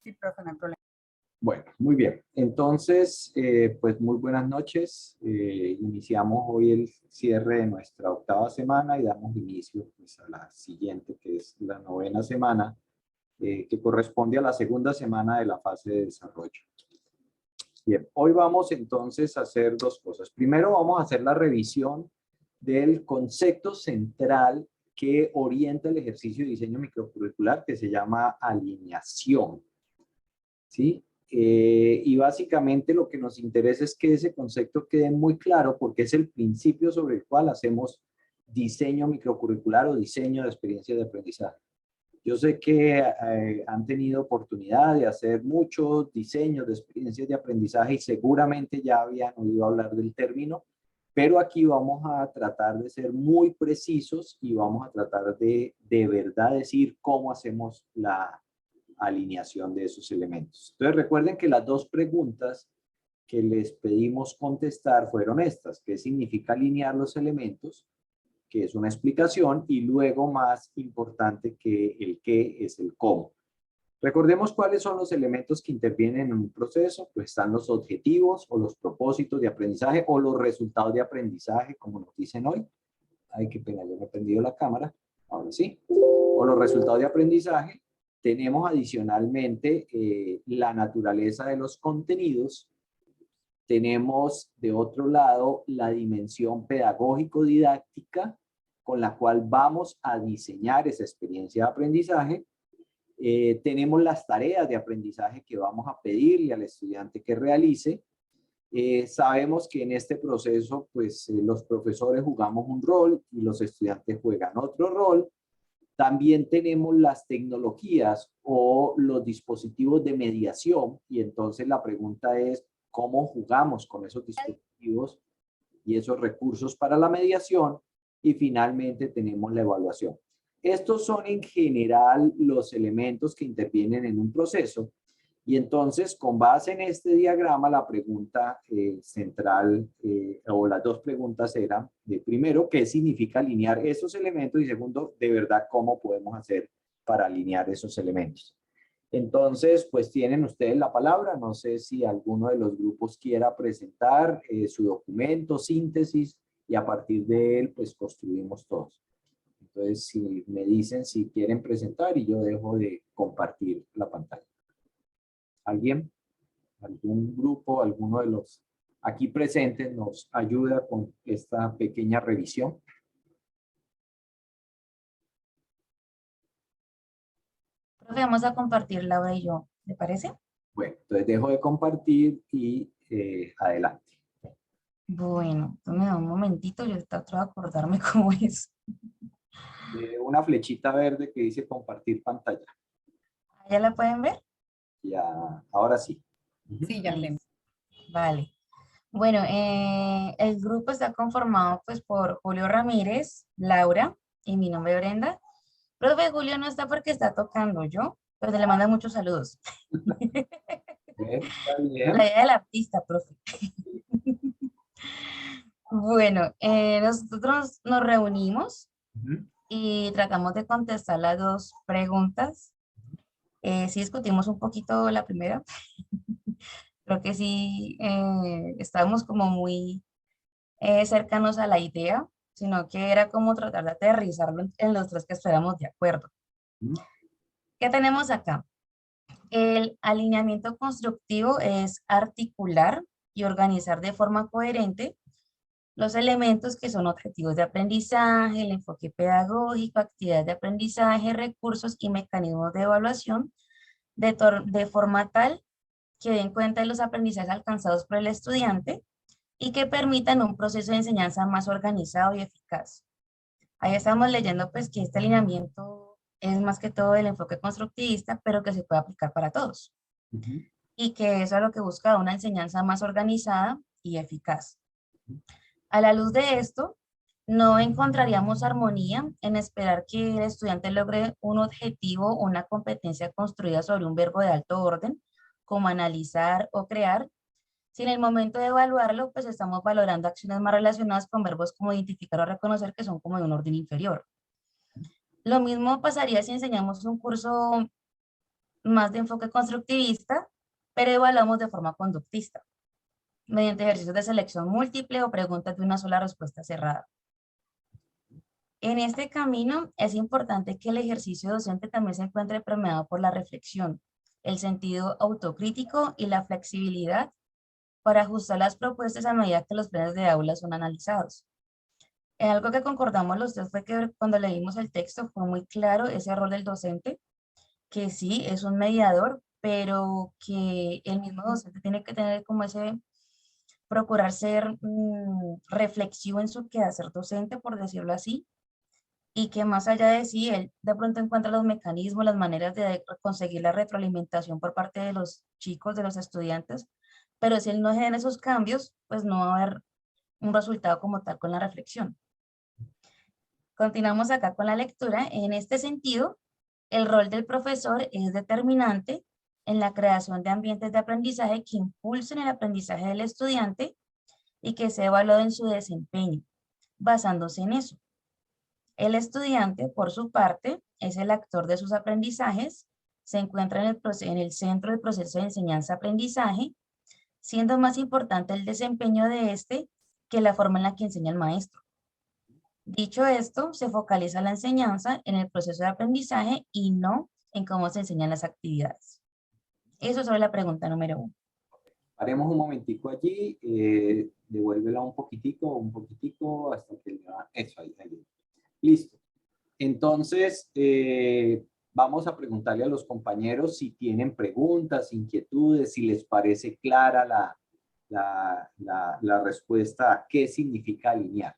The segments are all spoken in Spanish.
Sí, profe, no hay problema. Bueno, muy bien. Entonces, pues muy buenas noches. Iniciamos hoy el cierre de nuestra 8ª semana y damos inicio pues, a la siguiente, que es la 9ª semana, que corresponde a la 2ª semana de la fase de desarrollo. Bien, hoy vamos entonces a hacer dos cosas. Primero vamos a hacer la revisión del concepto central que orienta el ejercicio de diseño microcurricular, que se llama alineación. ¿Sí? Y básicamente lo que nos interesa es que ese concepto quede muy claro porque es el principio sobre el cual hacemos diseño microcurricular o diseño de experiencia de aprendizaje. Yo sé que han tenido oportunidad de hacer muchos diseños de experiencias de aprendizaje y seguramente ya habían oído hablar del término, pero aquí vamos a tratar de ser muy precisos y vamos a tratar de verdad decir cómo hacemos la alineación de esos elementos. Entonces recuerden que las dos preguntas que les pedimos contestar fueron estas: ¿qué significa alinear los elementos? Que es una explicación, y luego, más importante que el qué, es el cómo. Recordemos cuáles son los elementos que intervienen en un proceso. Pues están los objetivos o los propósitos de aprendizaje o los resultados de aprendizaje, como nos dicen hoy. Ay, qué pena, yo me he prendido la cámara. Ahora sí. O los resultados de aprendizaje. Tenemos adicionalmente la naturaleza de los contenidos. Tenemos de otro lado la dimensión pedagógico-didáctica con la cual vamos a diseñar esa experiencia de aprendizaje. Tenemos las tareas de aprendizaje que vamos a pedirle al estudiante que realice. Sabemos que en este proceso pues los profesores jugamos un rol y los estudiantes juegan otro rol. También tenemos las tecnologías o los dispositivos de mediación, y entonces la pregunta es cómo jugamos con esos dispositivos y esos recursos para la mediación. Y finalmente tenemos la evaluación. Estos son en general los elementos que intervienen en un proceso. Y entonces, con base en este diagrama, la pregunta central o las dos preguntas eran, de primero, ¿qué significa alinear esos elementos? Y segundo, de verdad, ¿cómo podemos hacer para alinear esos elementos? Entonces, pues tienen ustedes la palabra. No sé si alguno de los grupos quiera presentar su documento, síntesis, y a partir de él, pues construimos todos. Entonces, si me dicen si quieren presentar, y yo dejo de compartir la pantalla. ¿Alguien? ¿Algún grupo, alguno de los aquí presentes nos ayuda con esta pequeña revisión? Profe, vamos a compartir Laura y yo, ¿le parece? Bueno, entonces dejo de compartir y adelante. Bueno, me da un momentito, yo trato de acordarme cómo es. Una flechita verde que dice compartir pantalla. ¿Ya la pueden ver? Ya, ahora sí. Sí, ya tenemos. Vale. Bueno, el grupo está conformado pues por Julio Ramírez, Laura y mi nombre es Brenda. Profe, Julio no está porque está tocando yo, pero le manda muchos saludos. Está La bien. idea del artista, profe. Bueno, nosotros nos reunimos y tratamos de contestar las dos preguntas. Sí discutimos un poquito la primera. Creo que sí estábamos como muy cercanos a la idea, sino que era como tratar de aterrizarlo en los tres que estuviéramos de acuerdo. ¿Qué tenemos acá? El alineamiento constructivo es articular y organizar de forma coherente los elementos que son objetivos de aprendizaje, el enfoque pedagógico, actividades de aprendizaje, recursos y mecanismos de evaluación de forma tal que den cuenta de los aprendizajes alcanzados por el estudiante y que permitan un proceso de enseñanza más organizado y eficaz. Ahí estamos leyendo pues que este alineamiento es más que todo el enfoque constructivista, pero que se puede aplicar para todos. Y que eso es lo que busca una enseñanza más organizada y eficaz. A la luz de esto, no encontraríamos armonía en esperar que el estudiante logre un objetivo o una competencia construida sobre un verbo de alto orden, como analizar o crear, si en el momento de evaluarlo, pues estamos valorando acciones más relacionadas con verbos como identificar o reconocer, que son como de un orden inferior. Lo mismo pasaría si enseñamos un curso más de enfoque constructivista, pero evaluamos de forma conductista, mediante ejercicios de selección múltiple o preguntas de una sola respuesta cerrada. En este camino es importante que el ejercicio docente también se encuentre permeado por la reflexión, el sentido autocrítico y la flexibilidad para ajustar las propuestas a medida que los planes de aula son analizados. En algo que concordamos los tres fue que cuando leímos el texto fue muy claro ese rol del docente, que sí es un mediador, pero que el mismo docente tiene que tener como ese, procurar ser reflexivo en su quehacer docente, por decirlo así, y que más allá de sí, él de pronto encuentra los mecanismos, las maneras de conseguir la retroalimentación por parte de los chicos, de los estudiantes, pero si él no genera esos cambios, pues no va a haber un resultado como tal con la reflexión. Continuamos acá con la lectura. En este sentido, el rol del profesor es determinante en la creación de ambientes de aprendizaje que impulsen el aprendizaje del estudiante y que sea evaluado en su desempeño, basándose en eso. El estudiante, por su parte, es el actor de sus aprendizajes, se encuentra en el centro del proceso de enseñanza-aprendizaje, siendo más importante el desempeño de este que la forma en la que enseña el maestro. Dicho esto, se focaliza la enseñanza en el proceso de aprendizaje y no en cómo se enseñan las actividades. Eso sobre la pregunta número 1. Haremos un momentico allí, devuélvela un poquitico, hasta que eso, ahí. Listo. Entonces, vamos a preguntarle a los compañeros si tienen preguntas, inquietudes, si les parece clara la respuesta a qué significa alinear.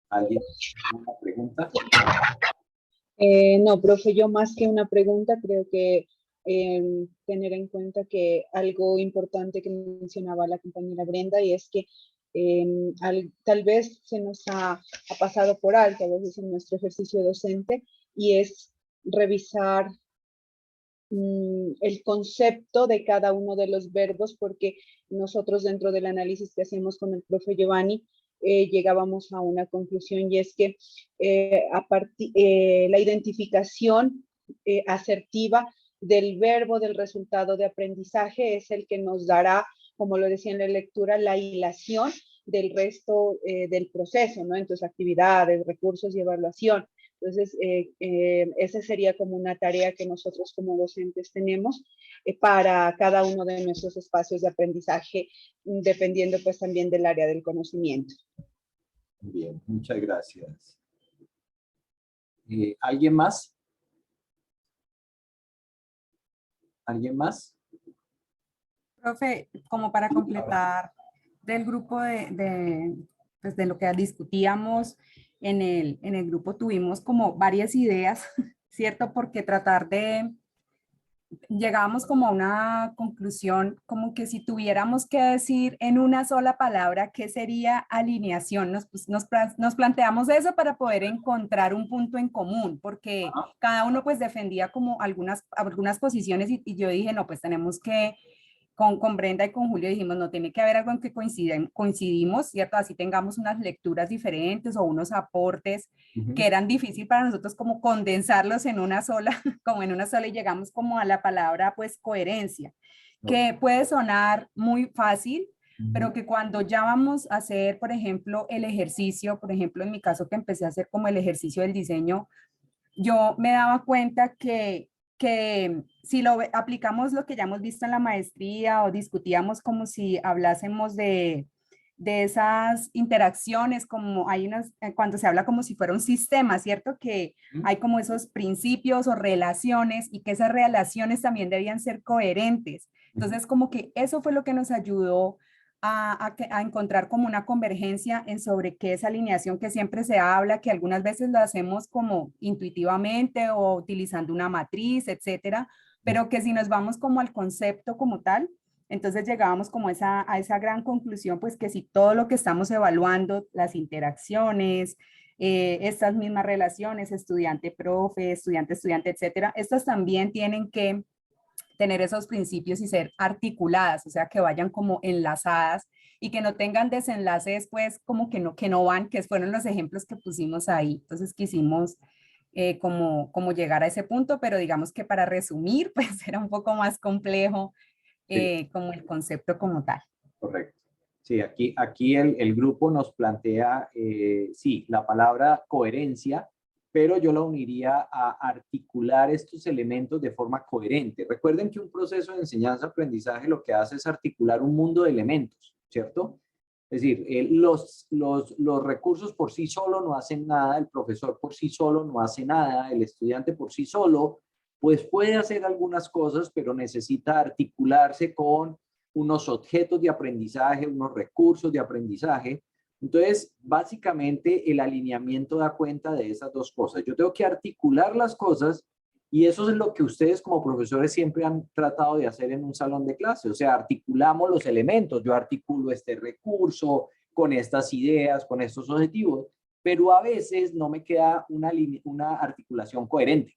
¿Alguien tiene una pregunta? No, profe, yo más que una pregunta, creo que tener en cuenta que algo importante que mencionaba la compañera Brenda, y es que tal vez se nos ha pasado por alto a veces en nuestro ejercicio docente, y es revisar el concepto de cada uno de los verbos, porque nosotros dentro del análisis que hacemos con el profe Giovanni, llegábamos a una conclusión, y es que la identificación asertiva del verbo del resultado de aprendizaje es el que nos dará, como lo decía en la lectura, la hilación del resto del proceso, ¿no? Entonces, actividades, recursos y evaluación. Entonces, esa sería como una tarea que nosotros como docentes tenemos para cada uno de nuestros espacios de aprendizaje, dependiendo pues también del área del conocimiento. Bien, muchas gracias. ¿Alguien más? ¿Alguien más? Profe, como para completar del grupo pues de lo que discutíamos en el grupo, tuvimos como varias ideas, ¿cierto? Porque llegábamos como a una conclusión, como que si tuviéramos que decir en una sola palabra qué sería alineación, nos planteamos eso para poder encontrar un punto en común, porque cada uno pues defendía como algunas posiciones, y yo dije, no, pues tenemos que, con Brenda y con Julio dijimos, no, tiene que haber algo en que coincidimos, ¿cierto? Así tengamos unas lecturas diferentes o unos aportes que eran difíciles para nosotros como condensarlos en una sola, como en una sola, y llegamos como a la palabra pues coherencia, que puede sonar muy fácil, pero que cuando ya vamos a hacer, por ejemplo, el ejercicio, por ejemplo, en mi caso que empecé a hacer como el ejercicio del diseño, yo me daba cuenta que si aplicamos lo que ya hemos visto en la maestría o discutíamos como si hablásemos de esas interacciones, como hay cuando se habla como si fuera un sistema, ¿cierto? Que hay como esos principios o relaciones, y que esas relaciones también debían ser coherentes. Entonces, como que eso fue lo que nos ayudó a encontrar como una convergencia en sobre qué es alineación, que siempre se habla, que algunas veces lo hacemos como intuitivamente o utilizando una matriz, etcétera, pero que si nos vamos como al concepto como tal, entonces llegábamos como a esa gran conclusión, pues que si todo lo que estamos evaluando, las interacciones, estas mismas relaciones, estudiante-profe, estudiante-estudiante, etcétera, estas también tienen que tener esos principios y ser articuladas, o sea, que vayan como enlazadas y que no tengan desenlaces, pues, como que no van, que fueron los ejemplos que pusimos ahí. Entonces quisimos cómo llegar a ese punto, pero digamos que para resumir, pues era un poco más complejo como el concepto como tal. Correcto. Sí, aquí el grupo nos plantea, sí, la palabra coherencia, pero yo la uniría a articular estos elementos de forma coherente. Recuerden que un proceso de enseñanza-aprendizaje lo que hace es articular un mundo de elementos, ¿cierto? Es decir, los recursos por sí solo no hacen nada, el profesor por sí solo no hace nada, el estudiante por sí solo, pues puede hacer algunas cosas, pero necesita articularse con unos objetos de aprendizaje, unos recursos de aprendizaje. Entonces, básicamente el alineamiento da cuenta de esas dos cosas. Yo tengo que articular las cosas y eso es lo que ustedes como profesores siempre han tratado de hacer en un salón de clase. O sea, articulamos los elementos. Yo articulo este recurso con estas ideas, con estos objetivos, pero a veces no me queda una articulación coherente.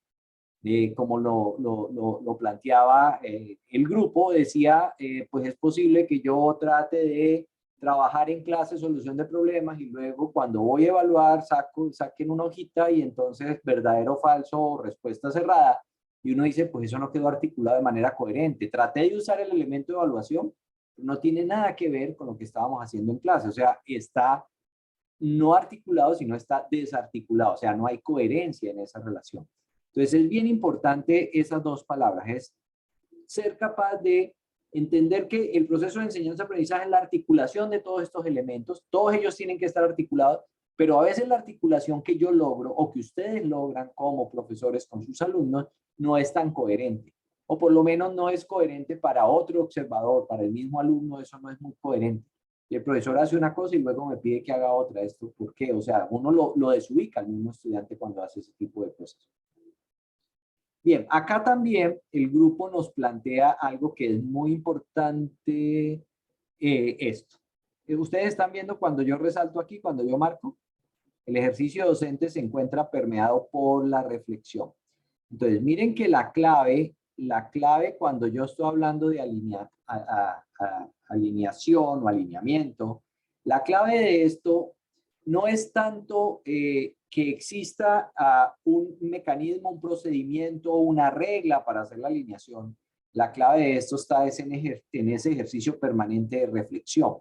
Como lo planteaba el grupo, decía, pues es posible que yo trate de trabajar en clase solución de problemas y luego cuando voy a evaluar saquen una hojita y entonces verdadero, falso, respuesta cerrada. Y uno dice, pues eso no quedó articulado de manera coherente. Traté de usar el elemento de evaluación, pero no tiene nada que ver con lo que estábamos haciendo en clase. O sea, está no articulado, sino está desarticulado. O sea, no hay coherencia en esa relación. Entonces es bien importante esas dos palabras, es ser capaz de entender que el proceso de enseñanza-aprendizaje es la articulación de todos estos elementos, todos ellos tienen que estar articulados, pero a veces la articulación que yo logro o que ustedes logran como profesores con sus alumnos no es tan coherente, o por lo menos no es coherente para otro observador, para el mismo alumno eso no es muy coherente. Y el profesor hace una cosa y luego me pide que haga otra. ¿Esto por qué? O sea, uno lo desubica al mismo estudiante cuando hace ese tipo de cosas. Bien, acá también el grupo nos plantea algo que es muy importante, esto. Ustedes están viendo cuando yo resalto aquí, cuando yo marco, el ejercicio docente se encuentra permeado por la reflexión. Entonces, miren que la clave cuando yo estoy hablando de alineación o alineamiento, la clave de esto no es tanto que exista un mecanismo, un procedimiento, una regla para hacer la alineación. La clave de esto está en ese ejercicio permanente de reflexión.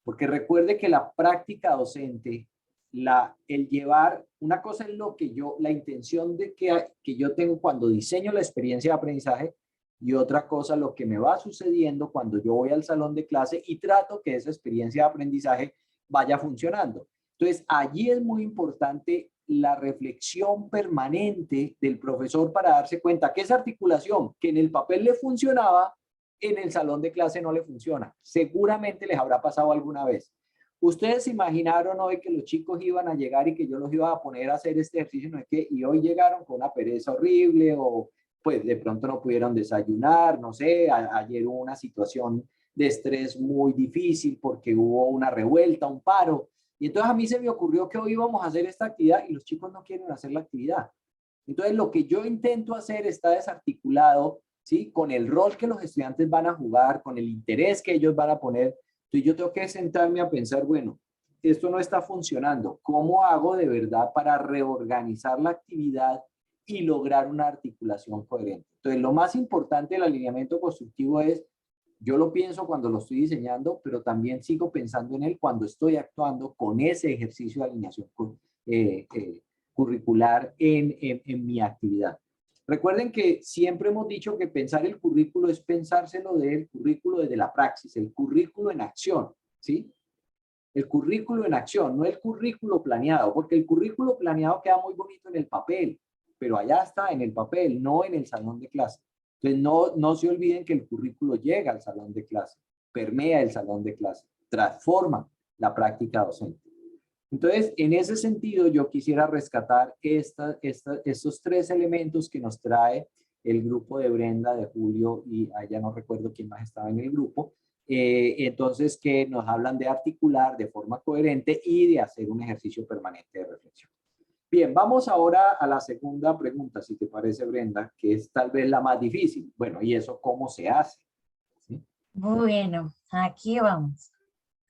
Porque recuerde que la práctica docente, el llevar, una cosa es lo que la intención de que yo tengo cuando diseño la experiencia de aprendizaje y otra cosa lo que me va sucediendo cuando yo voy al salón de clase y trato que esa experiencia de aprendizaje vaya funcionando. Entonces, allí es muy importante la reflexión permanente del profesor para darse cuenta que esa articulación que en el papel le funcionaba, en el salón de clase no le funciona. Seguramente les habrá pasado alguna vez. ¿Ustedes se imaginaron hoy que los chicos iban a llegar y que yo los iba a poner a hacer este ejercicio? No es que, y hoy llegaron con una pereza horrible o pues de pronto no pudieron desayunar, no sé, ayer hubo una situación de estrés muy difícil porque hubo una revuelta, un paro. Y entonces a mí se me ocurrió que hoy íbamos a hacer esta actividad y los chicos no quieren hacer la actividad. Entonces lo que yo intento hacer está desarticulado, ¿sí? Con el rol que los estudiantes van a jugar, con el interés que ellos van a poner. Entonces yo tengo que sentarme a pensar, bueno, esto no está funcionando. ¿Cómo hago de verdad para reorganizar la actividad y lograr una articulación coherente? Entonces lo más importante del alineamiento constructivo es, yo lo pienso cuando lo estoy diseñando, pero también sigo pensando en él cuando estoy actuando con ese ejercicio de alineación curricular en mi actividad. Recuerden que siempre hemos dicho que pensar el currículo es pensárselo del currículo desde la praxis, el currículo en acción, ¿sí? El currículo en acción, no el currículo planeado, porque el currículo planeado queda muy bonito en el papel, pero allá está, en el papel, no en el salón de clase. Entonces, no se olviden que el currículo llega al salón de clase, permea el salón de clase, transforma la práctica docente. Entonces, en ese sentido, yo quisiera rescatar estos tres elementos que nos trae el grupo de Brenda, de Julio, y ya no recuerdo quién más estaba en el grupo. Entonces, que nos hablan de articular de forma coherente y de hacer un ejercicio permanente de reflexión. Bien, vamos ahora a la segunda pregunta, si te parece, Brenda, que es tal vez la más difícil. Bueno, ¿y eso cómo se hace? ¿Sí? Bueno, aquí vamos.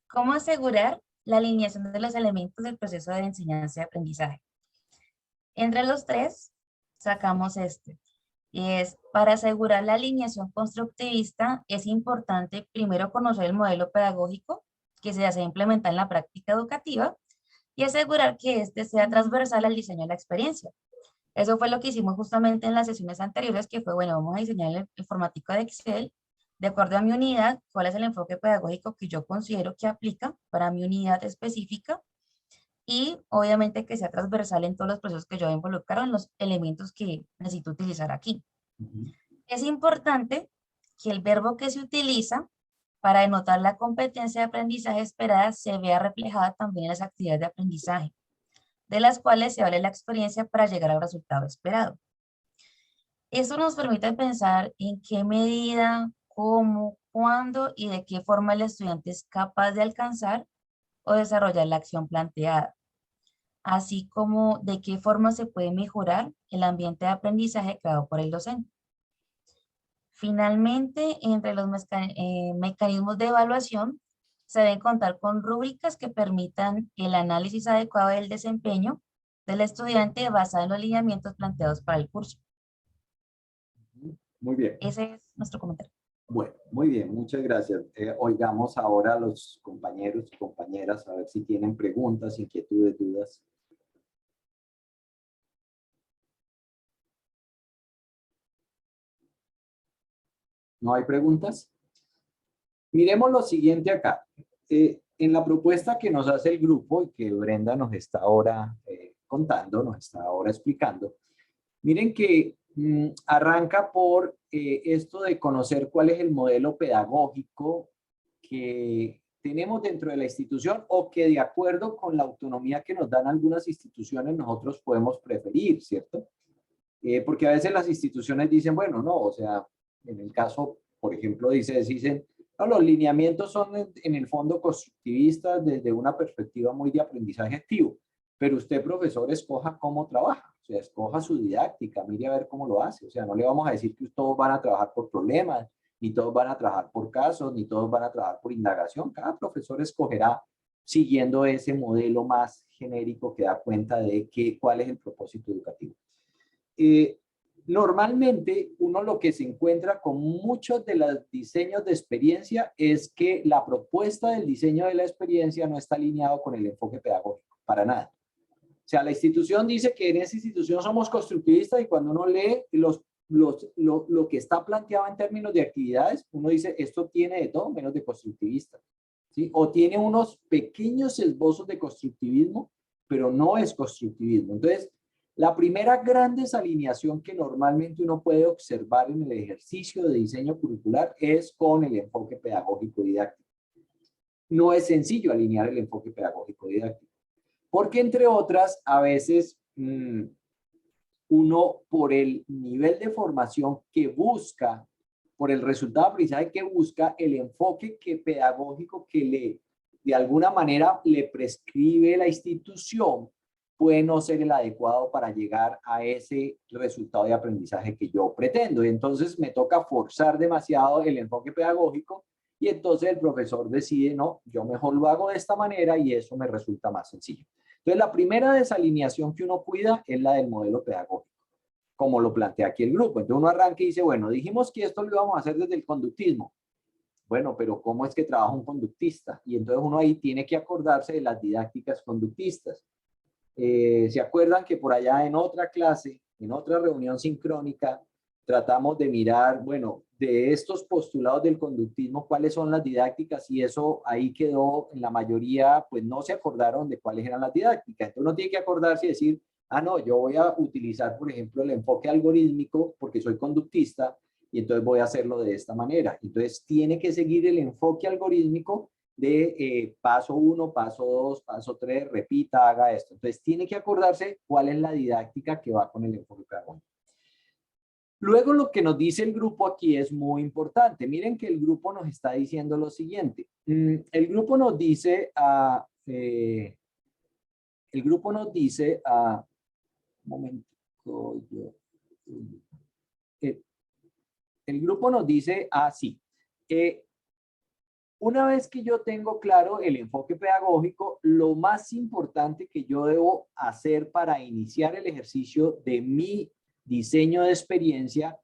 ¿Cómo asegurar la alineación de los elementos del proceso de enseñanza y aprendizaje? Entre los tres, sacamos este. Y es, para asegurar la alineación constructivista, es importante primero conocer el modelo pedagógico que se hace implementar en la práctica educativa y asegurar que este sea transversal al diseño de la experiencia. Eso fue lo que hicimos justamente en las sesiones anteriores, que fue, bueno, vamos a diseñar el formático de Excel de acuerdo a mi unidad, cuál es el enfoque pedagógico que yo considero que aplica para mi unidad específica y obviamente que sea transversal en todos los procesos que yo voy a involucrar en los elementos que necesito utilizar aquí. Es importante que el verbo que se utiliza para denotar la competencia de aprendizaje esperada se vea reflejada también en las actividades de aprendizaje, de las cuales se vale la experiencia para llegar al resultado esperado. Esto nos permite pensar en qué medida, cómo, cuándo y de qué forma el estudiante es capaz de alcanzar o desarrollar la acción planteada, así como de qué forma se puede mejorar el ambiente de aprendizaje creado por el docente. Finalmente, entre los mecanismos de evaluación, se deben contar con rúbricas que permitan el análisis adecuado del desempeño del estudiante basado en los lineamientos planteados para el curso. Muy bien. Ese es nuestro comentario. Bueno, muy bien, muchas gracias. Oigamos ahora a los compañeros y compañeras a ver si tienen preguntas, inquietudes, dudas. ¿No hay preguntas? Miremos lo siguiente acá. En la propuesta que nos hace el grupo y que Brenda nos está ahora contando, nos está ahora explicando, miren que arranca por esto de conocer cuál es el modelo pedagógico que tenemos dentro de la institución o que de acuerdo con la autonomía que nos dan algunas instituciones nosotros podemos preferir, ¿cierto? Porque a veces las instituciones dicen, bueno, no, o sea, en el caso, por ejemplo, dicen, no, los lineamientos son en el fondo constructivistas desde una perspectiva muy de aprendizaje activo, pero usted, profesor, escoja cómo trabaja, o sea, escoja su didáctica, mire a ver cómo lo hace, o sea, no le vamos a decir que todos van a trabajar por problemas, ni todos van a trabajar por casos, ni todos van a trabajar por indagación, cada profesor escogerá siguiendo ese modelo más genérico que da cuenta de cuál es el propósito educativo. Normalmente uno lo que se encuentra con muchos de los diseños de experiencia es que la propuesta del diseño de la experiencia no está alineado con el enfoque pedagógico, para nada. O sea, la institución dice que en esa institución somos constructivistas y cuando uno lee lo que está planteado en términos de actividades, uno dice, esto tiene de todo menos de constructivista, ¿sí? O tiene unos pequeños esbozos de constructivismo, pero no es constructivismo. Entonces, la primera gran desalineación que normalmente uno puede observar en el ejercicio de diseño curricular es con el enfoque pedagógico didáctico. No es sencillo alinear el enfoque pedagógico didáctico, porque entre otras, a veces uno por el nivel de formación que busca, por el resultado de aprendizaje que busca, el enfoque pedagógico que de alguna manera le prescribe la institución, puede no ser el adecuado para llegar a ese resultado de aprendizaje que yo pretendo. Y entonces me toca forzar demasiado el enfoque pedagógico y entonces el profesor decide, no, yo mejor lo hago de esta manera y eso me resulta más sencillo. Entonces la primera desalineación que uno cuida es la del modelo pedagógico, como lo plantea aquí el grupo. Entonces uno arranca y dice, bueno, dijimos que esto lo íbamos a hacer desde el conductismo. Bueno, pero ¿cómo es que trabaja un conductista? Y entonces uno ahí tiene que acordarse de las didácticas conductistas. ¿Se acuerdan que por allá en otra clase, en otra reunión sincrónica, tratamos de mirar, bueno, de estos postulados del conductismo, cuáles son las didácticas? Y eso ahí quedó, en la mayoría, pues no se acordaron de cuáles eran las didácticas. Entonces uno tiene que acordarse y decir, ah, no, yo voy a utilizar, por ejemplo, el enfoque algorítmico porque soy conductista y entonces voy a hacerlo de esta manera. Entonces tiene que seguir el enfoque algorítmico de paso 1, paso 2, paso 3, repita, haga esto. Entonces tiene que acordarse cuál es la didáctica que va con el enfoque pedagógico. Luego lo que nos dice el grupo aquí es muy importante. Miren que el grupo nos está diciendo lo siguiente. El grupo nos dice un momento, el grupo nos dice así. Una vez que yo tengo claro el enfoque pedagógico, lo más importante que yo debo hacer para iniciar el ejercicio de mi diseño de experiencia,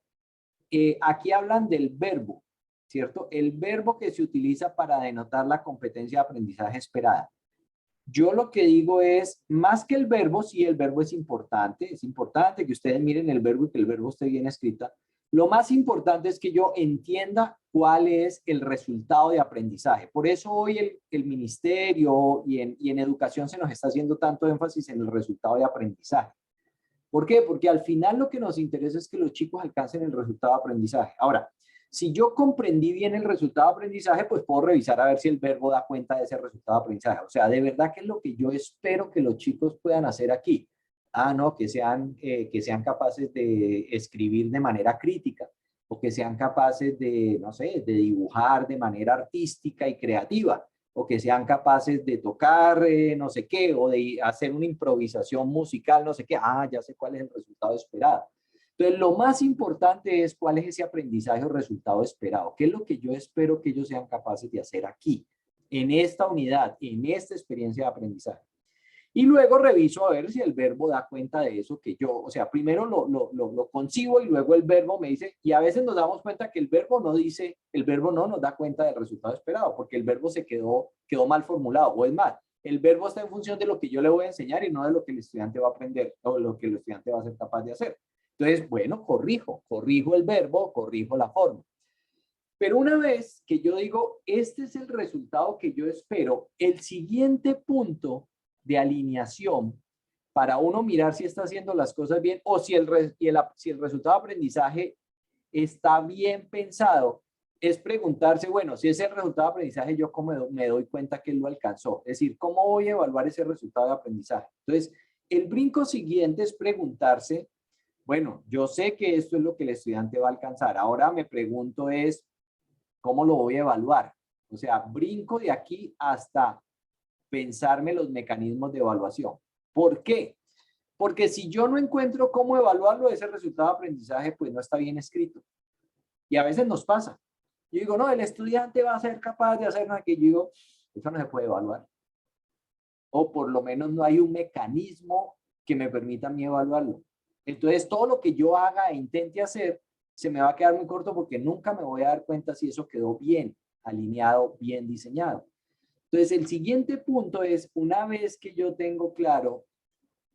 aquí hablan del verbo, ¿cierto? El verbo que se utiliza para denotar la competencia de aprendizaje esperada. Yo lo que digo es, más que el verbo, sí, el verbo es importante que ustedes miren el verbo y que el verbo esté bien escrito. Lo más importante es que yo entienda cuál es el resultado de aprendizaje. Por eso hoy el ministerio y en educación se nos está haciendo tanto énfasis en el resultado de aprendizaje. ¿Por qué? Porque al final lo que nos interesa es que los chicos alcancen el resultado de aprendizaje. Ahora, si yo comprendí bien el resultado de aprendizaje, pues puedo revisar a ver si el verbo da cuenta de ese resultado de aprendizaje. O sea, de verdad, ¿qué es lo que yo espero que los chicos puedan hacer aquí? Ah, no, que sean capaces de escribir de manera crítica, o que sean capaces de, no sé, de dibujar de manera artística y creativa, o que sean capaces de tocar no sé qué, o de hacer una improvisación musical, no sé qué. Ah, ya sé cuál es el resultado esperado. Entonces, lo más importante es cuál es ese aprendizaje o resultado esperado. ¿Qué es lo que yo espero que ellos sean capaces de hacer aquí, en esta unidad, en esta experiencia de aprendizaje? Y luego reviso a ver si el verbo da cuenta de eso que yo, o sea, primero lo concibo y luego el verbo me dice, y a veces nos damos cuenta que el verbo no dice, el verbo no nos da cuenta del resultado esperado, porque el verbo se quedó mal formulado, o es más, el verbo está en función de lo que yo le voy a enseñar y no de lo que el estudiante va a aprender o lo que el estudiante va a ser capaz de hacer. Entonces, bueno, corrijo el verbo, corrijo la forma. Pero una vez que yo digo, este es el resultado que yo espero, el siguiente punto de alineación para uno mirar si está haciendo las cosas bien o si el resultado de aprendizaje está bien pensado, es preguntarse, bueno, si ese resultado de aprendizaje yo cómo me doy cuenta que él lo alcanzó. Es decir, ¿cómo voy a evaluar ese resultado de aprendizaje? Entonces, el brinco siguiente es preguntarse, bueno, yo sé que esto es lo que el estudiante va a alcanzar. Ahora me pregunto es, ¿cómo lo voy a evaluar? O sea, brinco de aquí hasta pensarme los mecanismos de evaluación. ¿Por qué? Porque si yo no encuentro cómo evaluarlo, ese resultado de aprendizaje pues no está bien escrito. Y a veces nos pasa. Yo digo, no, el estudiante va a ser capaz de hacer nada, que yo digo, eso no se puede evaluar. O por lo menos no hay un mecanismo que me permita a mí evaluarlo. Entonces, todo lo que yo haga e intente hacer, se me va a quedar muy corto porque nunca me voy a dar cuenta si eso quedó bien alineado, bien diseñado. Entonces, el siguiente punto es, una vez que yo tengo claro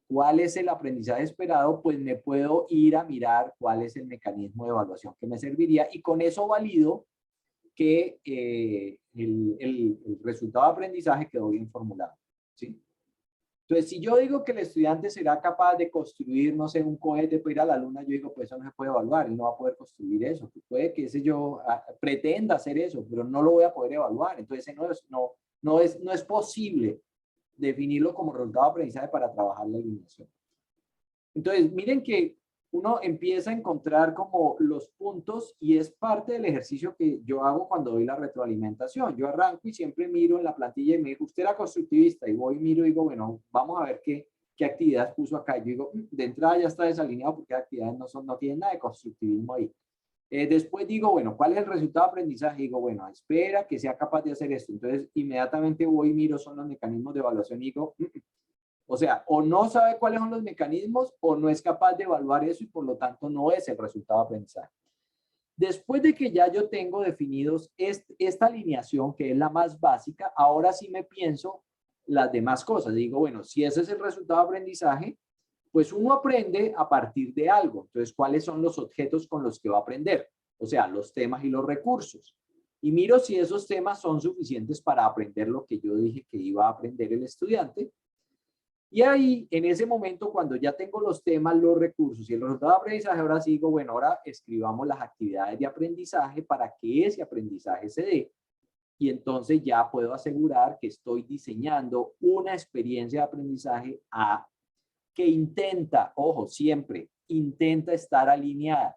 cuál es el aprendizaje esperado, pues me puedo ir a mirar cuál es el mecanismo de evaluación que me serviría y con eso valido que el resultado de aprendizaje quedó bien formulado, ¿sí? Entonces, si yo digo que el estudiante será capaz de construir, no sé, un cohete para ir a la luna, yo digo, pues eso no se puede evaluar, él no va a poder construir eso. Puede que ese yo pretenda hacer eso, pero no lo voy a poder evaluar. Entonces, no es posible definirlo como resultado de aprendizaje para trabajar la alineación. Entonces, miren que uno empieza a encontrar como los puntos y es parte del ejercicio que yo hago cuando doy la retroalimentación. Yo arranco y siempre miro en la plantilla y me digo, usted era constructivista, y voy y miro y digo, bueno, vamos a ver qué actividades puso acá. Yo digo, de entrada ya está desalineado porque actividades no tienen nada de constructivismo ahí. Después digo, bueno, ¿cuál es el resultado de aprendizaje? Digo, bueno, espera que sea capaz de hacer esto. Entonces, inmediatamente voy y miro, son los mecanismos de evaluación y digo, o sea, o no sabe cuáles son los mecanismos o no es capaz de evaluar eso y por lo tanto no es el resultado de aprendizaje. Después de que ya yo tengo definidos esta alineación, que es la más básica, ahora sí me pienso las demás cosas. Digo, bueno, si ese es el resultado de aprendizaje, pues uno aprende a partir de algo. Entonces, ¿cuáles son los objetos con los que va a aprender? O sea, los temas y los recursos. Y miro si esos temas son suficientes para aprender lo que yo dije que iba a aprender el estudiante. Y ahí, en ese momento, cuando ya tengo los temas, los recursos y el resultado de aprendizaje, ahora sí digo, bueno, ahora escribamos las actividades de aprendizaje para que ese aprendizaje se dé. Y entonces ya puedo asegurar que estoy diseñando una experiencia de aprendizaje que intenta, ojo, siempre intenta estar alineada.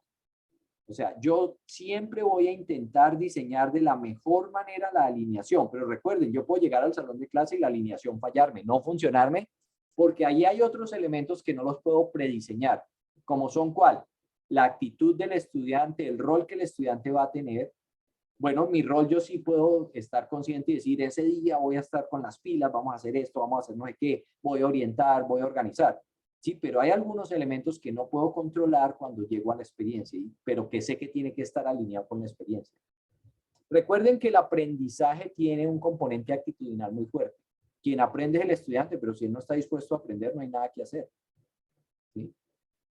O sea, yo siempre voy a intentar diseñar de la mejor manera la alineación, pero recuerden, yo puedo llegar al salón de clase y la alineación fallarme, no funcionarme, porque ahí hay otros elementos que no los puedo prediseñar, como son ¿cuál? La actitud del estudiante, el rol que el estudiante va a tener. Bueno, mi rol yo sí puedo estar consciente y decir, ese día voy a estar con las pilas, vamos a hacer esto, vamos a hacer no sé qué, voy a orientar, voy a organizar. Sí, pero hay algunos elementos que no puedo controlar cuando llego a la experiencia, pero que sé que tiene que estar alineado con la experiencia. Recuerden que el aprendizaje tiene un componente actitudinal muy fuerte. Quien aprende es el estudiante, pero si él no está dispuesto a aprender, no hay nada que hacer. ¿Sí?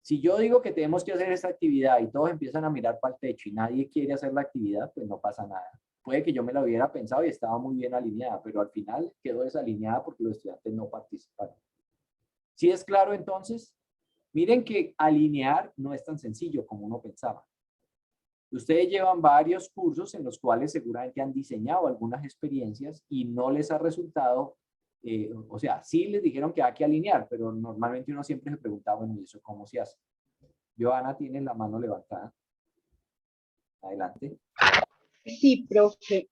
Si yo digo que tenemos que hacer esta actividad y todos empiezan a mirar para el techo y nadie quiere hacer la actividad, pues no pasa nada. Puede que yo me la hubiera pensado y estaba muy bien alineada, pero al final quedó desalineada porque los estudiantes no participaron. ¿Sí es claro entonces? Miren que alinear no es tan sencillo como uno pensaba. Ustedes llevan varios cursos en los cuales seguramente han diseñado algunas experiencias y no les ha resultado, o sea, sí les dijeron que hay que alinear, pero normalmente uno siempre se preguntaba, bueno, ¿y eso cómo se hace? Joana tiene la mano levantada. Adelante. Sí, profe.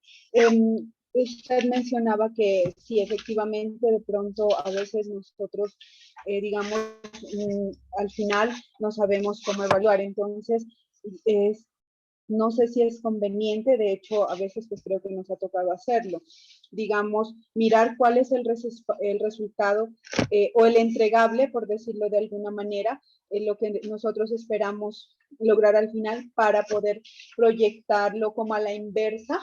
Usted mencionaba que sí, efectivamente, de pronto a veces nosotros, digamos, al final no sabemos cómo evaluar. Entonces, no sé si es conveniente, de hecho, a veces pues creo que nos ha tocado hacerlo. Digamos, mirar cuál es el resultado o el entregable, por decirlo de alguna manera, lo que nosotros esperamos lograr al final para poder proyectarlo como a la inversa,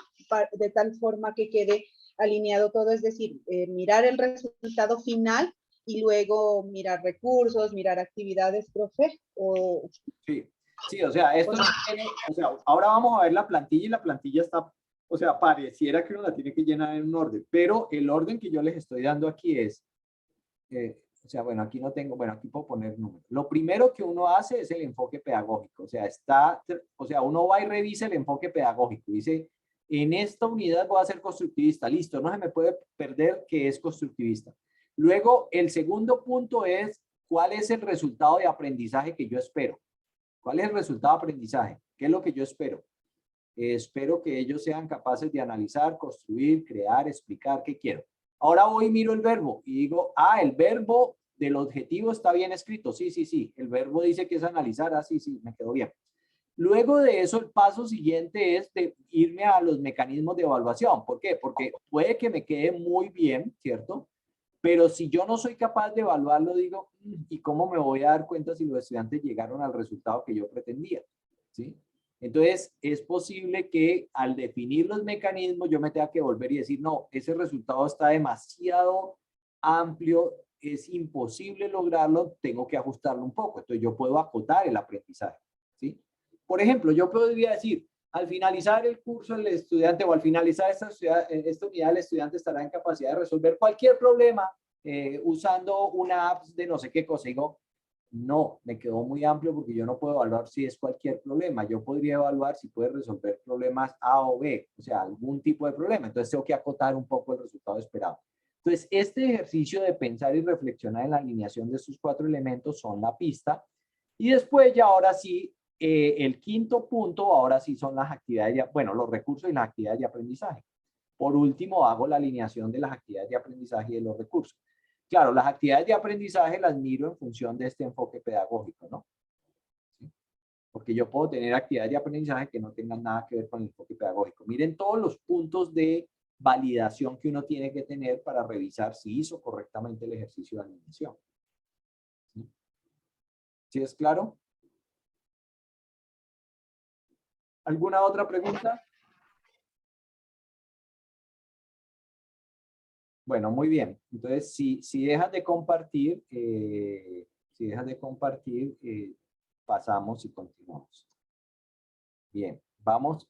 de tal forma que quede alineado todo, es decir, mirar el resultado final y luego mirar recursos, mirar actividades, profe, o... Sí. Sí, o sea, esto no tiene, o sea, ahora vamos a ver la plantilla y la plantilla está, o sea, pareciera que uno la tiene que llenar en un orden, pero el orden que yo les estoy dando aquí es, o sea, bueno, aquí no tengo, bueno, aquí puedo poner números. Lo primero que uno hace es el enfoque pedagógico, o sea, uno va y revisa el enfoque pedagógico, dice, en esta unidad voy a ser constructivista, listo, no se me puede perder que es constructivista. Luego, el segundo punto es, ¿cuál es el resultado de aprendizaje que yo espero? ¿Cuál es el resultado de aprendizaje? ¿Qué es lo que yo espero? Espero que ellos sean capaces de analizar, construir, crear, explicar qué quiero. Ahora voy y miro el verbo y digo, el verbo del objetivo está bien escrito. Sí, sí, sí. El verbo dice que es analizar. Sí, sí, me quedó bien. Luego de eso, el paso siguiente es de irme a los mecanismos de evaluación. ¿Por qué? Porque puede que me quede muy bien, ¿cierto? Pero si yo no soy capaz de evaluarlo, digo, ¿y cómo me voy a dar cuenta si los estudiantes llegaron al resultado que yo pretendía? ¿Sí? Entonces, es posible que al definir los mecanismos yo me tenga que volver y decir, no, ese resultado está demasiado amplio, es imposible lograrlo, tengo que ajustarlo un poco. Entonces, yo puedo acotar el aprendizaje. ¿Sí? Por ejemplo, yo podría decir, al finalizar el curso, el estudiante o al finalizar esta unidad, el estudiante estará en capacidad de resolver cualquier problema usando una app de no sé qué cosa. Digo, no, me quedó muy amplio porque yo no puedo evaluar si es cualquier problema. Yo podría evaluar si puede resolver problemas A o B, o sea, algún tipo de problema. Entonces tengo que acotar un poco el resultado esperado. Entonces, este ejercicio de pensar y reflexionar en la alineación de estos 4 elementos son la pista. Y después ya ahora sí, el quinto punto, ahora sí son las actividades, bueno, los recursos y las actividades de aprendizaje. Por último, hago la alineación de las actividades de aprendizaje y de los recursos. Claro, las actividades de aprendizaje las miro en función de este enfoque pedagógico, ¿no? ¿Sí? Porque yo puedo tener actividades de aprendizaje que no tengan nada que ver con el enfoque pedagógico. Miren todos los puntos de validación que uno tiene que tener para revisar si hizo correctamente el ejercicio de alineación. ¿Sí? ¿Sí es claro? ¿Alguna otra pregunta? Bueno, muy bien. Entonces, si dejas de compartir, pasamos y continuamos. Bien,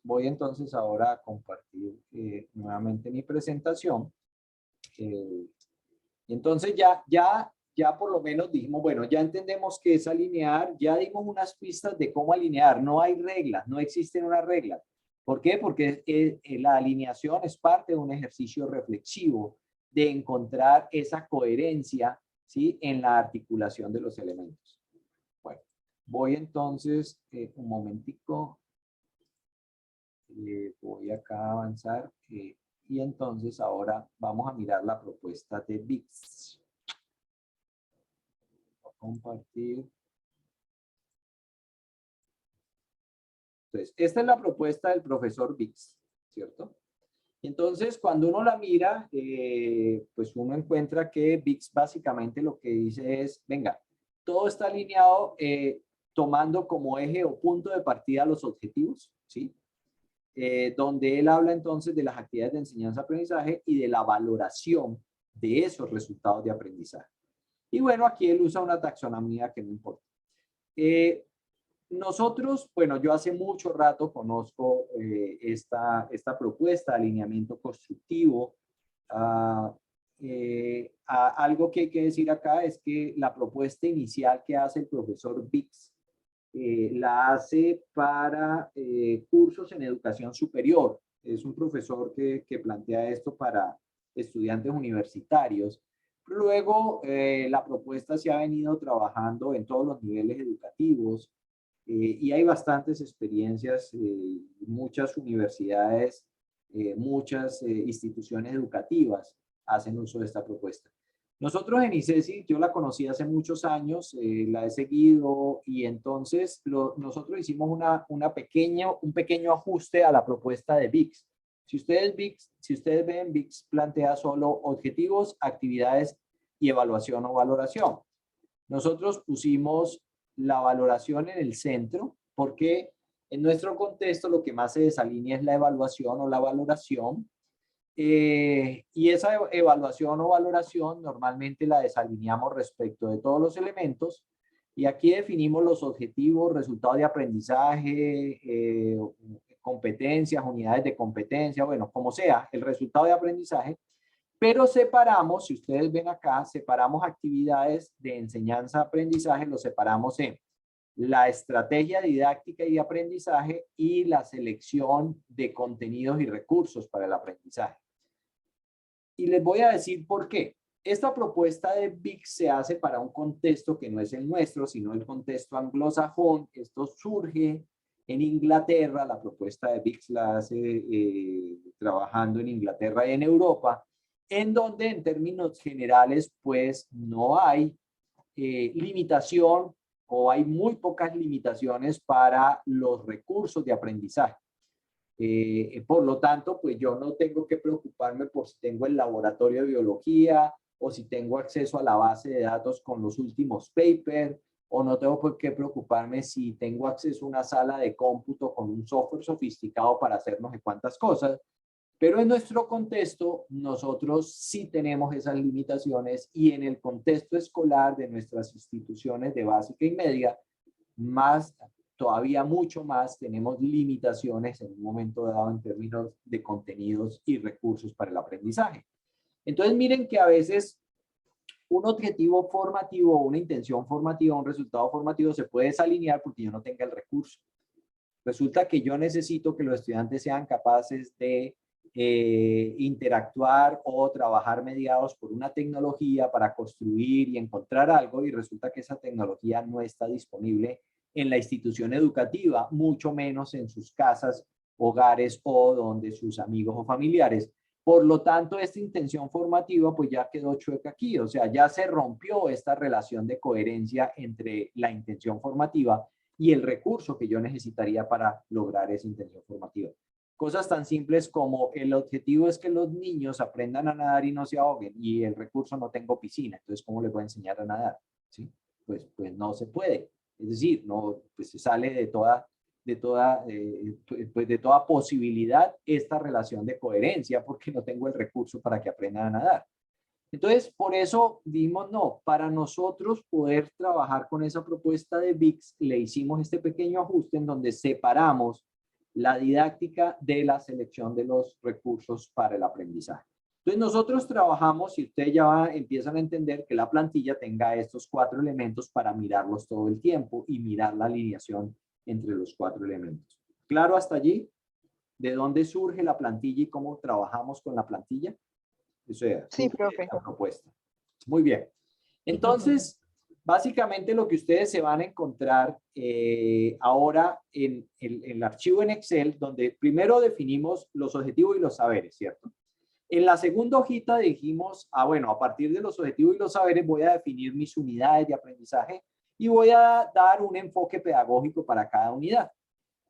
voy entonces ahora a compartir nuevamente mi presentación. Y entonces ya por lo menos dijimos, bueno, ya entendemos qué es alinear, ya dimos unas pistas de cómo alinear. No hay reglas, no existen unas reglas. ¿Por qué? Porque la alineación es parte de un ejercicio reflexivo de encontrar esa coherencia, ¿sí?, en la articulación de los elementos. Bueno, voy entonces, un momentico, voy acá a avanzar, y entonces ahora vamos a mirar la propuesta de BICS. Voy a compartir. Entonces, esta es la propuesta del profesor BICS, ¿cierto? Entonces, cuando uno la mira, pues uno encuentra que BICS básicamente lo que dice es, venga, todo está alineado tomando como eje o punto de partida los objetivos, ¿sí? Donde él habla entonces de las actividades de enseñanza-aprendizaje y de la valoración de esos resultados de aprendizaje. Y bueno, aquí él usa una taxonomía que no importa. Nosotros, bueno, yo hace mucho rato conozco esta propuesta de alineamiento constructivo. Algo que hay que decir acá es que la propuesta inicial que hace el profesor Bix la hace para cursos en educación superior. Es un profesor que plantea esto para estudiantes universitarios. Luego, la propuesta se ha venido trabajando en todos los niveles educativos y hay bastantes experiencias, muchas universidades, muchas instituciones educativas hacen uso de esta propuesta. Nosotros en ICESI, yo la conocí hace muchos años, la he seguido y entonces nosotros hicimos un pequeño ajuste a la propuesta de Bix. Si ustedes ven, Bix plantea solo objetivos, actividades y evaluación o valoración. Nosotros pusimos la valoración en el centro porque en nuestro contexto lo que más se desalinea es la evaluación o la valoración. Y esa evaluación o valoración normalmente la desalineamos respecto de todos los elementos y aquí definimos los objetivos, resultados de aprendizaje, competencias, unidades de competencia, bueno, como sea, el resultado de aprendizaje, pero separamos, si ustedes ven acá, separamos actividades de enseñanza-aprendizaje, lo separamos en la estrategia didáctica y de aprendizaje y la selección de contenidos y recursos para el aprendizaje. Y les voy a decir por qué. Esta propuesta de Bix se hace para un contexto que no es el nuestro, sino el contexto anglosajón. Esto surge en Inglaterra, la propuesta de Bix la hace trabajando en Inglaterra y en Europa, en donde en términos generales pues no hay limitación o hay muy pocas limitaciones para los recursos de aprendizaje. Por lo tanto, pues yo no tengo que preocuparme por si tengo el laboratorio de biología o si tengo acceso a la base de datos con los últimos papers, o no tengo por qué preocuparme si tengo acceso a una sala de cómputo con un software sofisticado para hacer no sé cuántas cosas. Pero en nuestro contexto, nosotros sí tenemos esas limitaciones y en el contexto escolar de nuestras instituciones de básica y media, más, todavía mucho más, tenemos limitaciones en un momento dado en términos de contenidos y recursos para el aprendizaje. Entonces miren que a veces un objetivo formativo, una intención formativa, un resultado formativo se puede desalinear porque yo no tenga el recurso. Resulta que yo necesito que los estudiantes sean capaces de interactuar o trabajar mediados por una tecnología para construir y encontrar algo y resulta que esa tecnología no está disponible en la institución educativa, mucho menos en sus casas, hogares o donde sus amigos o familiares. Por lo tanto, esta intención formativa pues ya quedó chueca aquí, o sea, ya se rompió esta relación de coherencia entre la intención formativa y el recurso que yo necesitaría para lograr esa intención formativa. Cosas tan simples como el objetivo es que los niños aprendan a nadar y no se ahoguen y el recurso no tengo piscina, entonces ¿cómo les voy a enseñar a nadar? ¿Sí? Pues no se puede, es decir, no, pues se sale de toda posibilidad esta relación de coherencia porque no tengo el recurso para que aprendan a nadar. Entonces, por eso dijimos, no, para nosotros poder trabajar con esa propuesta de Bix, le hicimos este pequeño ajuste en donde separamos la didáctica de la selección de los recursos para el aprendizaje. Entonces, nosotros trabajamos, y ustedes ya empiezan a entender que la plantilla tenga estos 4 elementos para mirarlos todo el tiempo y mirar la alineación entre los 4 elementos. ¿Claro hasta allí? ¿De dónde surge la plantilla y cómo trabajamos con la plantilla? Eso es sí, profe. la propuesta. Muy bien. Entonces, básicamente lo que ustedes se van a encontrar ahora en el archivo en Excel, donde primero definimos los objetivos y los saberes, ¿cierto? En la segunda hojita dijimos, bueno, a partir de los objetivos y los saberes voy a definir mis unidades de aprendizaje y voy a dar un enfoque pedagógico para cada unidad.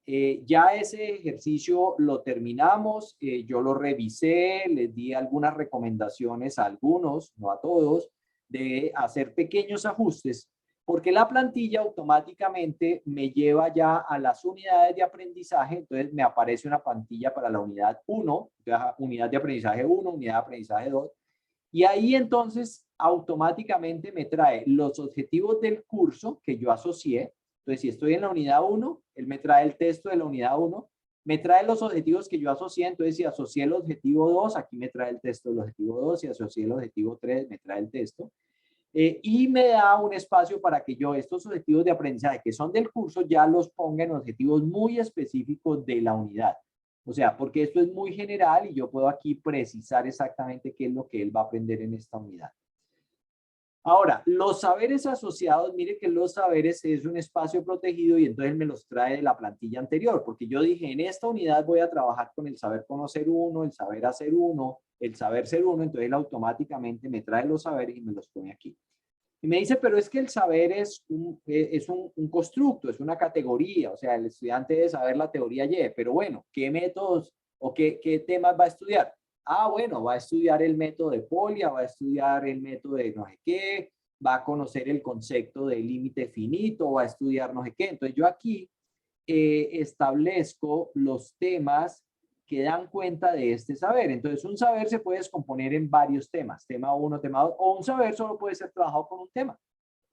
Ya ese ejercicio lo terminamos, yo lo revisé, les di algunas recomendaciones a algunos, no a todos, de hacer pequeños ajustes, Porque la plantilla automáticamente me lleva ya a las unidades de aprendizaje, entonces me aparece una plantilla para la unidad 1, unidad de aprendizaje 1, unidad de aprendizaje 2, y ahí entonces automáticamente me trae los objetivos del curso que yo asocié. Entonces, si estoy en la unidad 1, él me trae el texto de la unidad 1, me trae los objetivos que yo asocié. Entonces, si asocié el objetivo 2, aquí me trae el texto del objetivo 2, si asocié el objetivo 3, me trae el texto. Y me da un espacio para que yo estos objetivos de aprendizaje que son del curso ya los ponga en objetivos muy específicos de la unidad. O sea, porque esto es muy general y yo puedo aquí precisar exactamente qué es lo que él va a aprender en esta unidad. Ahora, los saberes asociados, mire que los saberes es un espacio protegido y entonces me los trae de la plantilla anterior, porque yo dije, en esta unidad voy a trabajar con el saber conocer uno, el saber hacer uno, el saber ser uno, entonces él automáticamente me trae los saberes y me los pone aquí. Y me dice, pero es que el saber es un constructo, es una categoría, o sea, el estudiante debe saber la teoría Y, pero bueno, ¿qué métodos o qué temas va a estudiar? Ah, bueno, va a estudiar el método de Polya, va a estudiar el método de no sé qué, va a conocer el concepto de límite finito, va a estudiar no sé qué. Entonces yo aquí establezco los temas que dan cuenta de este saber. Entonces un saber se puede descomponer en varios temas, tema 1, tema 2, o un saber solo puede ser trabajado con un tema.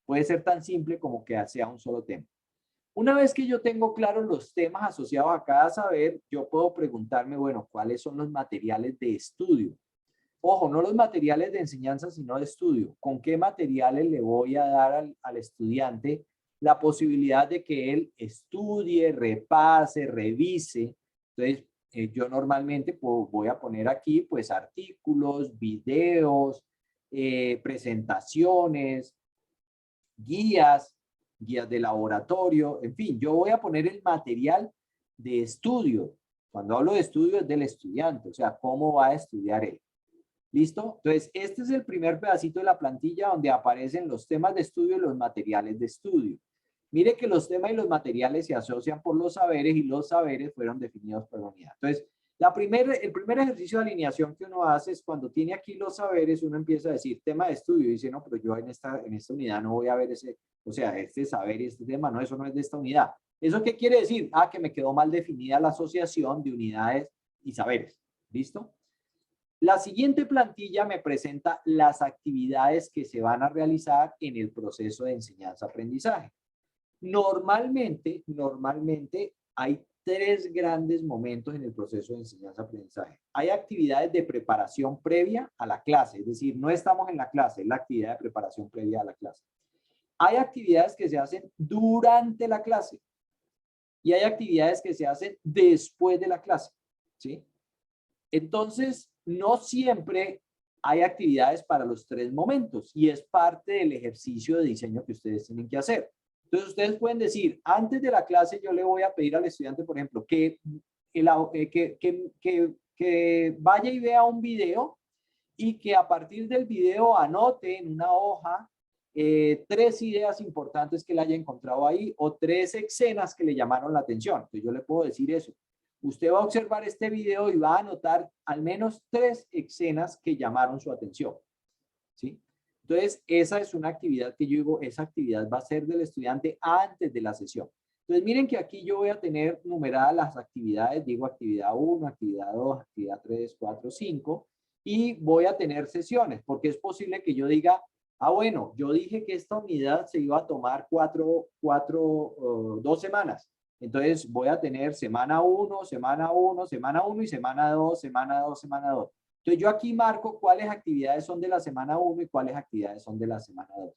Puede ser tan simple como que sea un solo tema. Una vez que yo tengo claros los temas asociados a cada saber, yo puedo preguntarme, bueno, ¿cuáles son los materiales de estudio? Ojo, no los materiales de enseñanza, sino de estudio. ¿Con qué materiales le voy a dar al estudiante la posibilidad de que él estudie, repase, revise? Entonces, yo normalmente voy a poner aquí, pues, artículos, videos, presentaciones, guías de laboratorio, en fin, yo voy a poner el material de estudio. Cuando hablo de estudio es del estudiante, o sea, cómo va a estudiar él. ¿Listo? Entonces, este es el primer pedacito de la plantilla donde aparecen los temas de estudio y los materiales de estudio. Mire que los temas y los materiales se asocian por los saberes y los saberes fueron definidos por la unidad. Entonces, el primer ejercicio de alineación que uno hace es cuando tiene aquí los saberes, uno empieza a decir tema de estudio y dice, no, pero yo en esta unidad no voy a ver ese, o sea, este saber y este tema, no, eso no es de esta unidad. ¿Eso qué quiere decir? Ah, que me quedó mal definida la asociación de unidades y saberes. ¿Listo? La siguiente plantilla me presenta las actividades que se van a realizar en el proceso de enseñanza-aprendizaje. Normalmente hay tres grandes momentos en el proceso de enseñanza-aprendizaje. Hay actividades de preparación previa a la clase, es decir, no estamos en la clase, es la actividad de preparación previa a la clase. Hay actividades que se hacen durante la clase y hay actividades que se hacen después de la clase, ¿sí? Entonces, no siempre hay actividades para los tres momentos y es parte del ejercicio de diseño que ustedes tienen que hacer. Entonces, ustedes pueden decir, antes de la clase yo le voy a pedir al estudiante, por ejemplo, que vaya y vea un video y que a partir del video anote en una hoja 3 ideas importantes que le haya encontrado ahí o 3 escenas que le llamaron la atención. Entonces, yo le puedo decir eso. Usted va a observar este video y va a anotar al menos 3 escenas que llamaron su atención, ¿sí? Entonces, esa es una actividad que yo digo, esa actividad va a ser del estudiante antes de la sesión. Entonces, miren que aquí yo voy a tener numeradas las actividades, digo actividad 1, actividad 2, actividad 3, 4, 5, y voy a tener sesiones, porque es posible que yo diga, ah, bueno, yo dije que esta unidad se iba a tomar 2 semanas. Entonces voy a tener semana 1, semana 1, semana 1 y semana 2, semana 2, semana 2. Entonces yo aquí marco cuáles actividades son de la semana 1 y cuáles actividades son de la semana 2.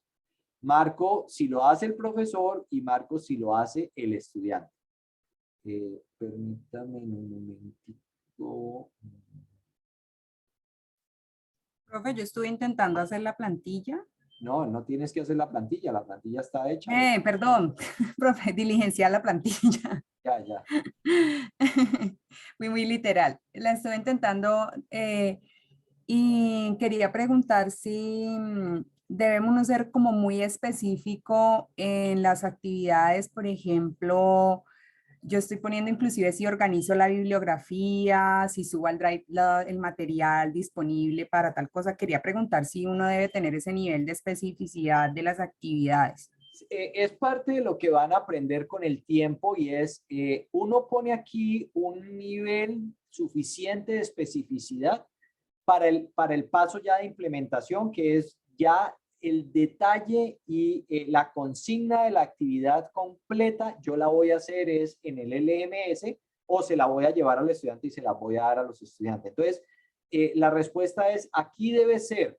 Marco si lo hace el profesor y marco si lo hace el estudiante. Permítame un momentito. Profe, yo estuve intentando hacer la plantilla. No, no tienes que hacer la plantilla está hecha. Perdón, profe, diligenciar la plantilla. Ya. Fui muy literal. La estuve intentando y quería preguntar si debemos ser como muy específico en las actividades, por ejemplo, yo estoy poniendo inclusive si organizo la bibliografía, si subo al Drive el material disponible para tal cosa. Quería preguntar si uno debe tener ese nivel de especificidad de las actividades. Es parte de lo que van a aprender con el tiempo y es, uno pone aquí un nivel suficiente de especificidad para el paso ya de implementación, que es ya el detalle y la consigna de la actividad completa. Yo la voy a hacer es en el LMS o se la voy a llevar al estudiante y se la voy a dar a los estudiantes. Entonces, la respuesta es, aquí debe ser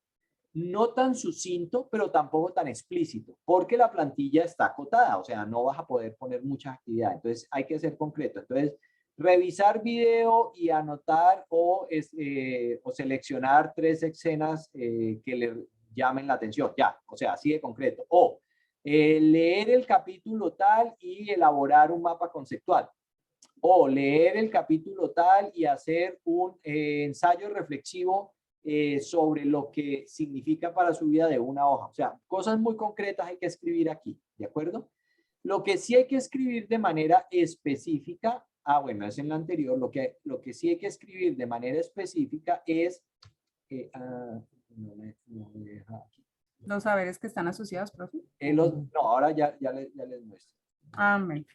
no tan sucinto, pero tampoco tan explícito, porque la plantilla está acotada, o sea, no vas a poder poner muchas actividades, entonces hay que ser concreto. Entonces, revisar video y anotar o seleccionar 3 escenas que le llamen la atención, ya, o sea, así de concreto. O leer el capítulo tal y elaborar un mapa conceptual. O leer el capítulo tal y hacer un ensayo reflexivo sobre lo que significa para su vida de una hoja. O sea, cosas muy concretas hay que escribir aquí, ¿de acuerdo? Lo que sí hay que escribir de manera específica, bueno, es en la anterior, lo que sí hay que escribir de manera específica es, no me deja aquí. Los saberes que están asociados, profe. No, ahora ya les muestro. Amén.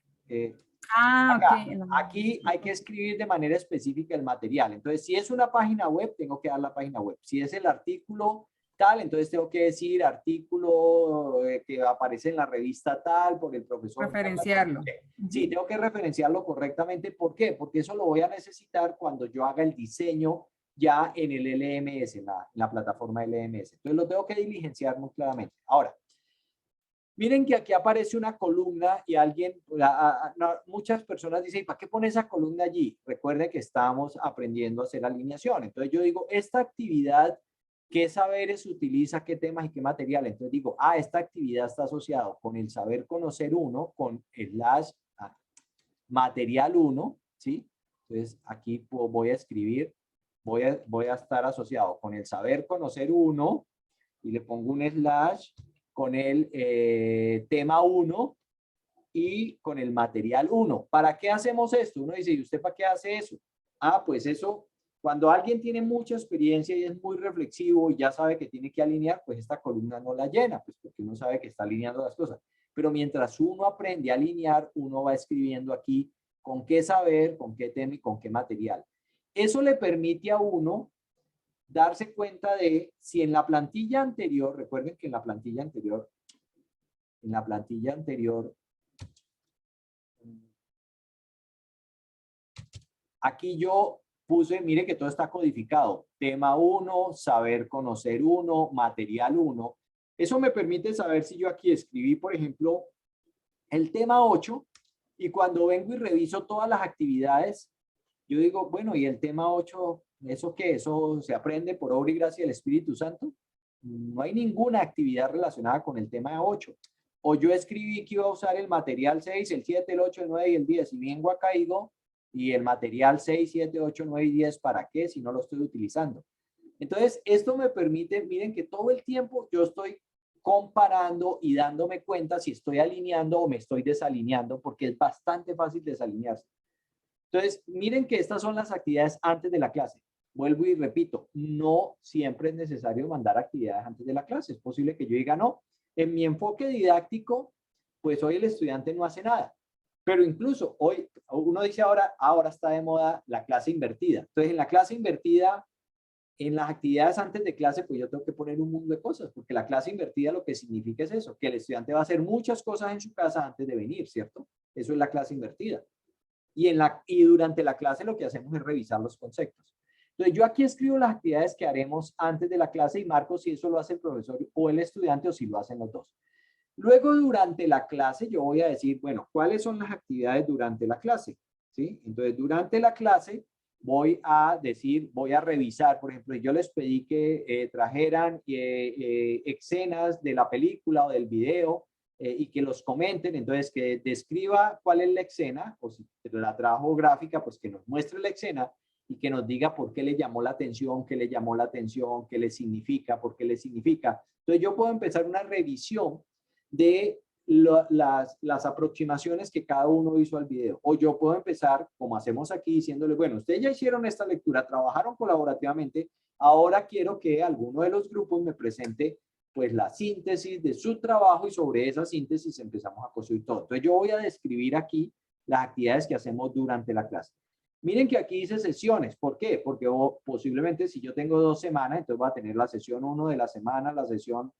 Acá, ok. aquí hay que escribir de manera específica el material. Entonces, si es una página web, tengo que dar la página web. Si es el artículo tal, entonces tengo que decir artículo que aparece en la revista tal por el profesor. Referenciarlo. Sí, tengo que referenciarlo correctamente. ¿Por qué? Porque eso lo voy a necesitar cuando yo haga el diseño ya en el LMS, en la plataforma LMS. Entonces, lo tengo que diligenciar muy claramente. Ahora, miren que aquí aparece una columna y alguien, muchas personas dicen, ¿para qué pone esa columna allí? Recuerden que estamos aprendiendo a hacer alineación. Entonces yo digo, esta actividad, ¿qué saberes utiliza, qué temas y qué material? Entonces digo, esta actividad está asociada con el saber conocer 1, con slash material 1, ¿sí? Entonces aquí voy a escribir, voy a estar asociado con el saber conocer 1 y le pongo un slash con el tema 1 y con el material 1. ¿Para qué hacemos esto? Uno dice, ¿y usted para qué hace eso? Pues eso, cuando alguien tiene mucha experiencia y es muy reflexivo y ya sabe que tiene que alinear, pues esta columna no la llena, pues porque uno sabe que está alineando las cosas. Pero mientras uno aprende a alinear, uno va escribiendo aquí con qué saber, con qué tema y con qué material. Eso le permite a uno darse cuenta de si en la plantilla anterior, recuerden que en la plantilla anterior, aquí yo puse, mire que todo está codificado, tema 1, saber conocer 1, material 1. Eso me permite saber si yo aquí escribí, por ejemplo, el tema 8 y cuando vengo y reviso todas las actividades, yo digo, bueno, ¿y el tema 8, eso qué? ¿Eso se aprende por obra y gracia del Espíritu Santo? No hay ninguna actividad relacionada con el tema 8. O yo escribí que iba a usar el material 6, el 7, el 8, el 9 y el 10. Y vengo acá y digo, ¿y el material 6, 7, 8, 9 y 10 para qué si no lo estoy utilizando? Entonces, esto me permite, miren que todo el tiempo yo estoy comparando y dándome cuenta si estoy alineando o me estoy desalineando, porque es bastante fácil desalinearse. Entonces, miren que estas son las actividades antes de la clase. Vuelvo y repito, no siempre es necesario mandar actividades antes de la clase. Es posible que yo diga, no, en mi enfoque didáctico, pues hoy el estudiante no hace nada. Pero incluso hoy, uno dice ahora está de moda la clase invertida. Entonces, en la clase invertida, en las actividades antes de clase, pues yo tengo que poner un mundo de cosas, porque la clase invertida lo que significa es eso, que el estudiante va a hacer muchas cosas en su casa antes de venir, ¿cierto? Eso es la clase invertida. Y durante la clase lo que hacemos es revisar los conceptos. Entonces yo aquí escribo las actividades que haremos antes de la clase y marco si eso lo hace el profesor o el estudiante o si lo hacen los dos. Luego durante la clase yo voy a decir, bueno, ¿cuáles son las actividades durante la clase? ¿Sí? Entonces durante la clase voy a decir, voy a revisar, por ejemplo, yo les pedí que trajeran escenas de la película o del video, y que los comenten, entonces que describa cuál es la escena, o si la trajo gráfica, pues que nos muestre la escena y que nos diga por qué le llamó la atención, qué le llamó la atención, qué le significa, por qué le significa. Entonces yo puedo empezar una revisión de las aproximaciones que cada uno hizo al video. O yo puedo empezar, como hacemos aquí, diciéndole, bueno, ustedes ya hicieron esta lectura, trabajaron colaborativamente, ahora quiero que alguno de los grupos me presente pues la síntesis de su trabajo y sobre esa síntesis empezamos a construir todo. Entonces yo voy a describir aquí las actividades que hacemos durante la clase. Miren que aquí dice sesiones. ¿Por qué? Porque posiblemente si yo tengo 2 semanas, entonces voy a tener la sesión 1 de la semana, la sesión,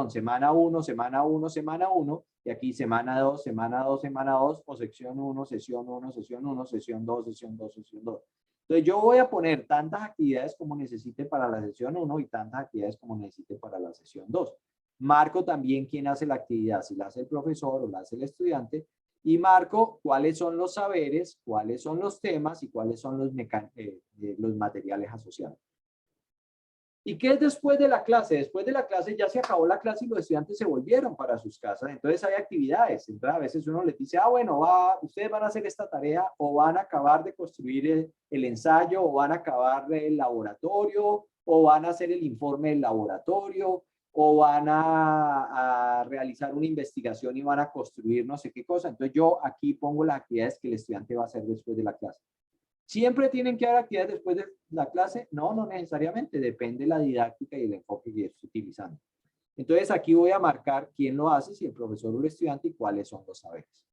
semana 1, semana 1, semana 1, y aquí semana 2, semana 2, semana 2, o sección 1, sesión 1, sesión 1, sesión 2, sesión 2, sesión 2. Entonces yo voy a poner tantas actividades como necesite para la sesión 1 y tantas actividades como necesite para la sesión 2. Marco también quién hace la actividad, si la hace el profesor o la hace el estudiante, y marco cuáles son los saberes, cuáles son los temas y cuáles son los materiales asociados. ¿Y qué es después de la clase? Después de la clase ya se acabó la clase y los estudiantes se volvieron para sus casas. Entonces hay actividades. Entonces a veces uno les dice, bueno, ustedes van a hacer esta tarea o van a acabar de construir el ensayo o van a acabar el laboratorio o van a hacer el informe del laboratorio o van a realizar una investigación y van a construir no sé qué cosa. Entonces yo aquí pongo las actividades que el estudiante va a hacer después de la clase. ¿Siempre tienen que haber actividades después de la clase? No, no necesariamente. Depende de la didáctica y el enfoque que esté utilizando. Entonces aquí voy a marcar quién lo hace, si el profesor o el estudiante y cuáles son los saberes.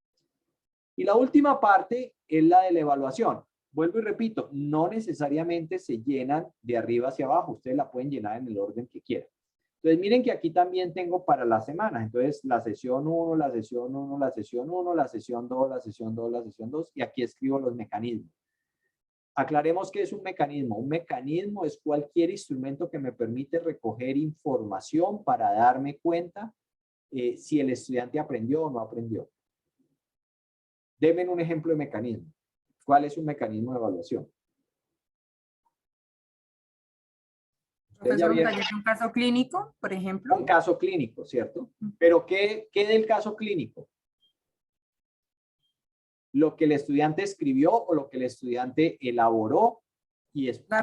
Y la última parte es la de la evaluación. Vuelvo y repito, no necesariamente se llenan de arriba hacia abajo. Ustedes la pueden llenar en el orden que quieran. Entonces miren que aquí también tengo para las semanas. Entonces la sesión 1, la sesión 1, la sesión 1, la sesión 2, la sesión 2, la sesión 2. Y aquí escribo los mecanismos. Aclaremos qué es un mecanismo. Un mecanismo es cualquier instrumento que me permite recoger información para darme cuenta si el estudiante aprendió o no aprendió. Denme un ejemplo de mecanismo. ¿Cuál es un mecanismo de evaluación? Profesor, un caso clínico, por ejemplo. Un caso clínico, ¿cierto? Pero ¿qué del caso clínico? Lo que el estudiante escribió o lo que el estudiante elaboró y explicó.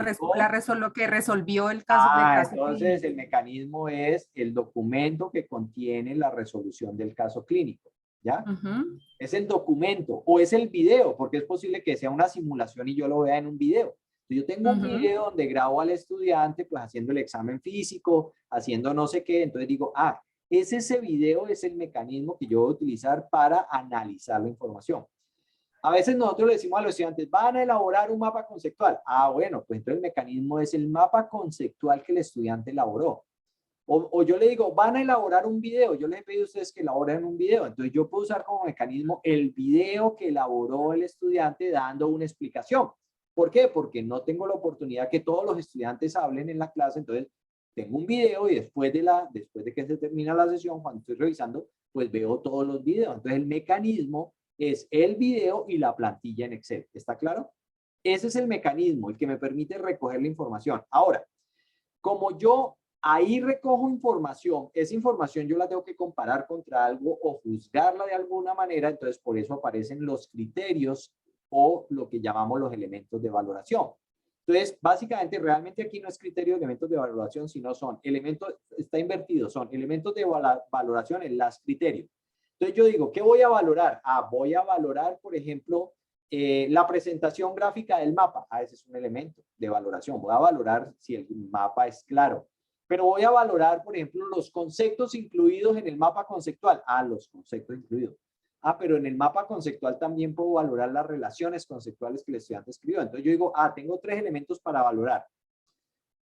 Lo que resolvió el caso. Entonces el mecanismo es el documento que contiene la resolución del caso clínico, ¿ya? Es el documento o es el video, porque es posible que sea una simulación y yo lo vea en un video. Yo tengo un video donde grabo al estudiante pues haciendo el examen físico, haciendo no sé qué, entonces digo, ese video es el mecanismo que yo voy a utilizar para analizar la información. A veces nosotros le decimos a los estudiantes, van a elaborar un mapa conceptual. Bueno, pues entonces el mecanismo es el mapa conceptual que el estudiante elaboró. O yo le digo, van a elaborar un video. Yo les he pedido a ustedes que elaboren un video. Entonces yo puedo usar como mecanismo el video que elaboró el estudiante dando una explicación. ¿Por qué? Porque no tengo la oportunidad que todos los estudiantes hablen en la clase. Entonces tengo un video y después de que se termina la sesión, cuando estoy revisando, pues veo todos los videos. Entonces el mecanismo es el video y la plantilla en Excel. ¿Está claro? Ese es el mecanismo, el que me permite recoger la información. Ahora, como yo ahí recojo información, esa información yo la tengo que comparar contra algo o juzgarla de alguna manera, entonces por eso aparecen los criterios o lo que llamamos los elementos de valoración. Entonces, básicamente, realmente aquí no es criterio de elementos de valoración, sino son elementos, está invertido, son elementos de valoración en las criterios. Entonces yo digo, ¿qué voy a valorar? Voy a valorar, por ejemplo, la presentación gráfica del mapa. Ese es un elemento de valoración. Voy a valorar si el mapa es claro. Pero voy a valorar, por ejemplo, los conceptos incluidos en el mapa conceptual. Los conceptos incluidos. Pero en el mapa conceptual también puedo valorar las relaciones conceptuales que el estudiante escribió. Entonces yo digo, tengo 3 elementos para valorar.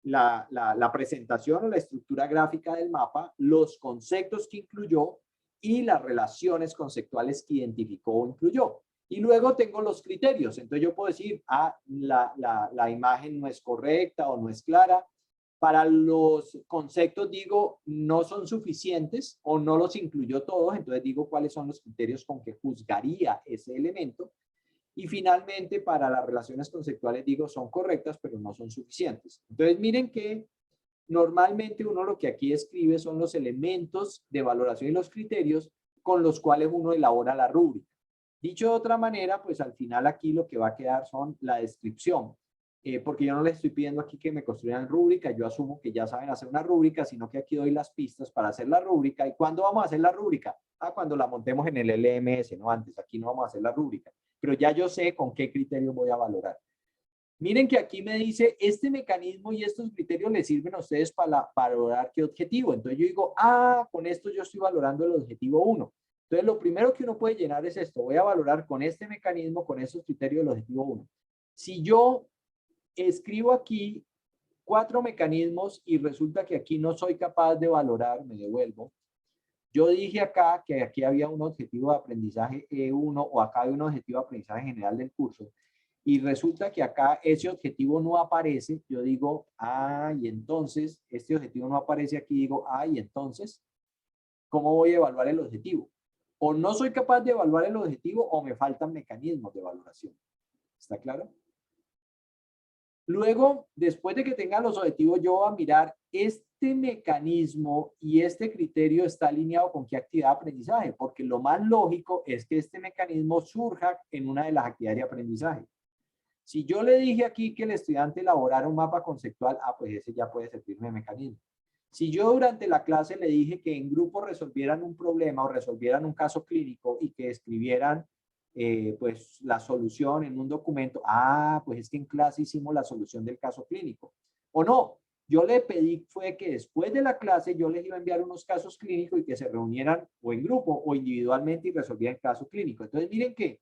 La presentación o la estructura gráfica del mapa, los conceptos que incluyó, y las relaciones conceptuales que identificó o incluyó. Y luego tengo los criterios. Entonces yo puedo decir, la imagen no es correcta o no es clara. Para los conceptos digo, no son suficientes o no los incluyó todos. Entonces digo cuáles son los criterios con que juzgaría ese elemento. Y finalmente, para las relaciones conceptuales digo, son correctas, pero no son suficientes. Entonces miren que normalmente uno lo que aquí escribe son los elementos de valoración y los criterios con los cuales uno elabora la rúbrica. Dicho de otra manera, pues al final aquí lo que va a quedar son la descripción. Porque yo no les estoy pidiendo aquí que me construyan rúbrica, yo asumo que ya saben hacer una rúbrica, sino que aquí doy las pistas para hacer la rúbrica. ¿Y cuándo vamos a hacer la rúbrica? Cuando la montemos en el LMS, no antes, aquí no vamos a hacer la rúbrica. Pero ya yo sé con qué criterio voy a valorar. Miren que aquí me dice, este mecanismo y estos criterios les sirven a ustedes para valorar qué objetivo. Entonces yo digo, con esto yo estoy valorando el objetivo 1. Entonces lo primero que uno puede llenar es esto. Voy a valorar con este mecanismo, con estos criterios, el objetivo 1. Si yo escribo aquí 4 mecanismos y resulta que aquí no soy capaz de valorar, me devuelvo. Yo dije acá que aquí había un objetivo de aprendizaje E1 o acá hay un objetivo de aprendizaje general del curso y resulta que acá ese objetivo no aparece. Yo digo, y entonces este objetivo no aparece aquí, digo, y entonces, ¿cómo voy a evaluar el objetivo? O no soy capaz de evaluar el objetivo o me faltan mecanismos de valoración. ¿Está claro? Luego, después de que tenga los objetivos, yo voy a mirar este mecanismo y este criterio está alineado con qué actividad de aprendizaje, porque lo más lógico es que este mecanismo surja en una de las actividades de aprendizaje. Si yo le dije aquí que el estudiante elaborara un mapa conceptual, pues ese ya puede servirme de mecanismo. Si yo durante la clase le dije que en grupo resolvieran un problema o resolvieran un caso clínico y que escribieran pues la solución en un documento, pues es que en clase hicimos la solución del caso clínico. O no, yo le pedí fue que después de la clase yo les iba a enviar unos casos clínicos y que se reunieran o en grupo o individualmente y resolvieran el caso clínico. Entonces miren que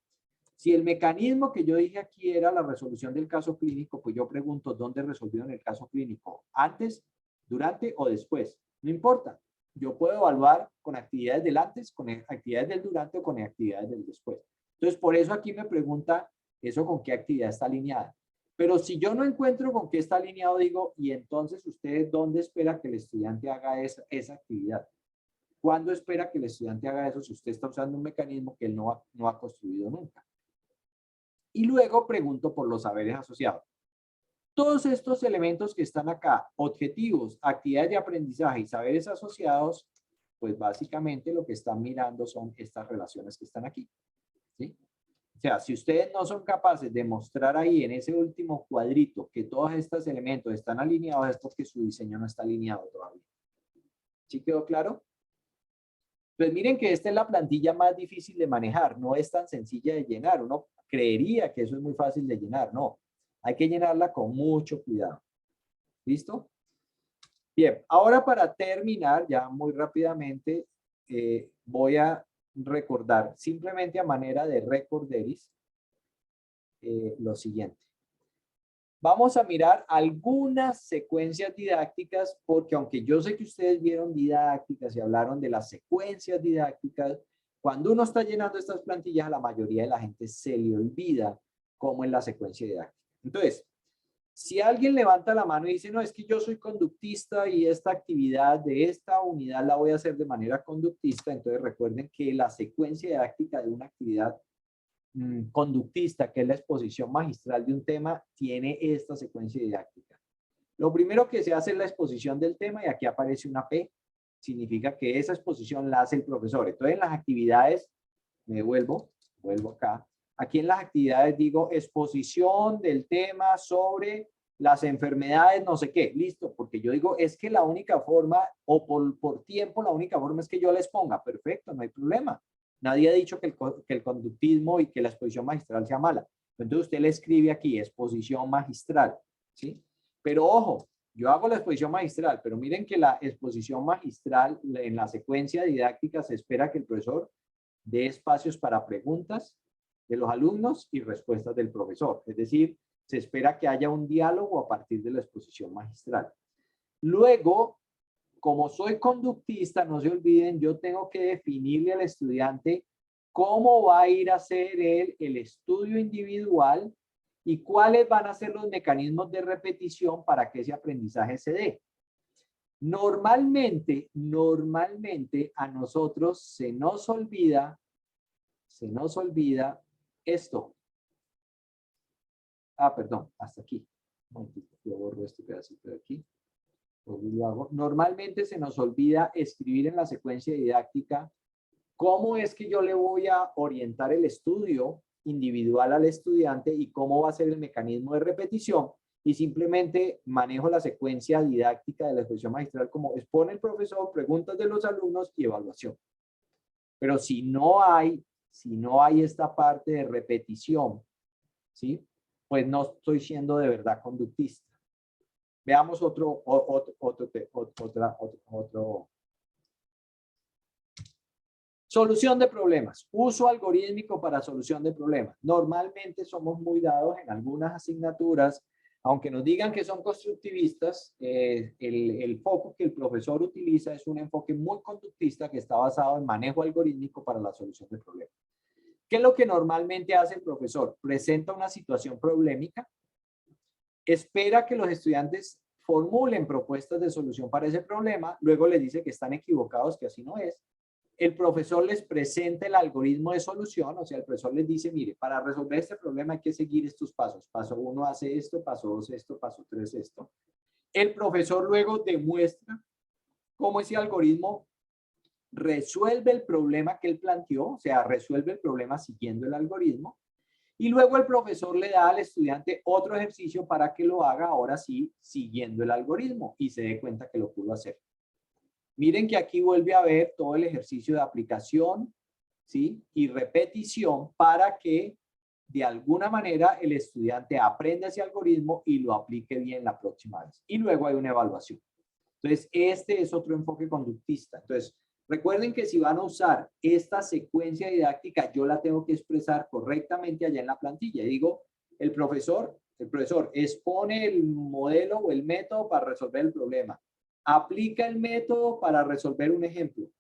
si el mecanismo que yo dije aquí era la resolución del caso clínico, pues yo pregunto dónde resolvieron el caso clínico, antes, durante o después. No importa. Yo puedo evaluar con actividades del antes, con actividades del durante o con actividades del después. Entonces, por eso aquí me pregunta eso con qué actividad está alineada. Pero si yo no encuentro con qué está alineado, digo, y entonces usted, ¿dónde espera que el estudiante haga esa actividad? ¿Cuándo espera que el estudiante haga eso si usted está usando un mecanismo que él no ha construido nunca? Y luego pregunto por los saberes asociados. Todos estos elementos que están acá, objetivos, actividades de aprendizaje y saberes asociados, pues básicamente lo que están mirando son estas relaciones que están aquí. ¿Sí? O sea, si ustedes no son capaces de mostrar ahí en ese último cuadrito que todos estos elementos están alineados, es porque su diseño no está alineado todavía. ¿Sí quedó claro? Pues miren que esta es la plantilla más difícil de manejar, no es tan sencilla de llenar. Uno creería que eso es muy fácil de llenar, no. Hay que llenarla con mucho cuidado. ¿Listo? Bien, ahora para terminar, ya muy rápidamente, voy a recordar, simplemente a manera de recorderis, lo siguiente. Vamos a mirar algunas secuencias didácticas, porque aunque yo sé que ustedes vieron didácticas y hablaron de las secuencias didácticas, cuando uno está llenando estas plantillas, a la mayoría de la gente se le olvida cómo es la secuencia didáctica. Entonces, si alguien levanta la mano y dice, no, es que yo soy conductista y esta actividad de esta unidad la voy a hacer de manera conductista, entonces recuerden que la secuencia didáctica de una actividad conductista, que es la exposición magistral de un tema, tiene esta secuencia didáctica. Lo primero que se hace es la exposición del tema y aquí aparece una P, significa que esa exposición la hace el profesor. Entonces en las actividades, vuelvo acá, aquí en las actividades digo exposición del tema sobre las enfermedades, no sé qué, listo, porque yo digo, es que la única forma, o por tiempo, la única forma es que yo les ponga, perfecto, no hay problema. Nadie ha dicho que el conductismo y que la exposición magistral sea mala. Entonces usted le escribe aquí, exposición magistral, ¿sí? Pero ojo, yo hago la exposición magistral, pero miren que la exposición magistral, en la secuencia didáctica, se espera que el profesor dé espacios para preguntas de los alumnos y respuestas del profesor. Es decir, se espera que haya un diálogo a partir de la exposición magistral. Luego, como soy conductista, no se olviden, yo tengo que definirle al estudiante cómo va a ir a hacer él el estudio individual y cuáles van a ser los mecanismos de repetición para que ese aprendizaje se dé. Normalmente a nosotros se nos olvida esto. Perdón, hasta aquí. Yo borro este pedacito de aquí. Lo hago. Normalmente se nos olvida escribir en la secuencia didáctica cómo es que yo le voy a orientar el estudio individual al estudiante y cómo va a ser el mecanismo de repetición, y simplemente manejo la secuencia didáctica de la exposición magistral como expone el profesor, preguntas de los alumnos y evaluación. Pero si no hay esta parte de repetición, ¿sí? pues no estoy siendo de verdad conductista. Veamos otro. Solución de problemas. Uso algorítmico para solución de problemas. Normalmente somos muy dados en algunas asignaturas, aunque nos digan que son constructivistas, el foco que el profesor utiliza es un enfoque muy conductista que está basado en manejo algorítmico para la solución de problemas. ¿Qué es lo que normalmente hace el profesor? Presenta una situación problemática, espera que los estudiantes formulen propuestas de solución para ese problema, luego les dice que están equivocados, que así no es. El profesor les presenta el algoritmo de solución, o sea, el profesor les dice, mire, para resolver este problema hay que seguir estos pasos. Paso 1 hace esto, paso 2 esto, paso 3 esto. El profesor luego demuestra cómo ese algoritmo resuelve el problema que él planteó, o sea, resuelve el problema siguiendo el algoritmo. Y luego el profesor le da al estudiante otro ejercicio para que lo haga ahora sí, siguiendo el algoritmo y se dé cuenta que lo pudo hacer. Miren que aquí vuelve a ver todo el ejercicio de aplicación, ¿sí? Y repetición para que de alguna manera el estudiante aprenda ese algoritmo y lo aplique bien la próxima vez. Y luego hay una evaluación. Entonces, este es otro enfoque conductista. Entonces, recuerden que si van a usar esta secuencia didáctica, yo la tengo que expresar correctamente allá en la plantilla. Y digo, el profesor expone el modelo o el método para resolver el problema. Aplica el método para resolver un ejemplo.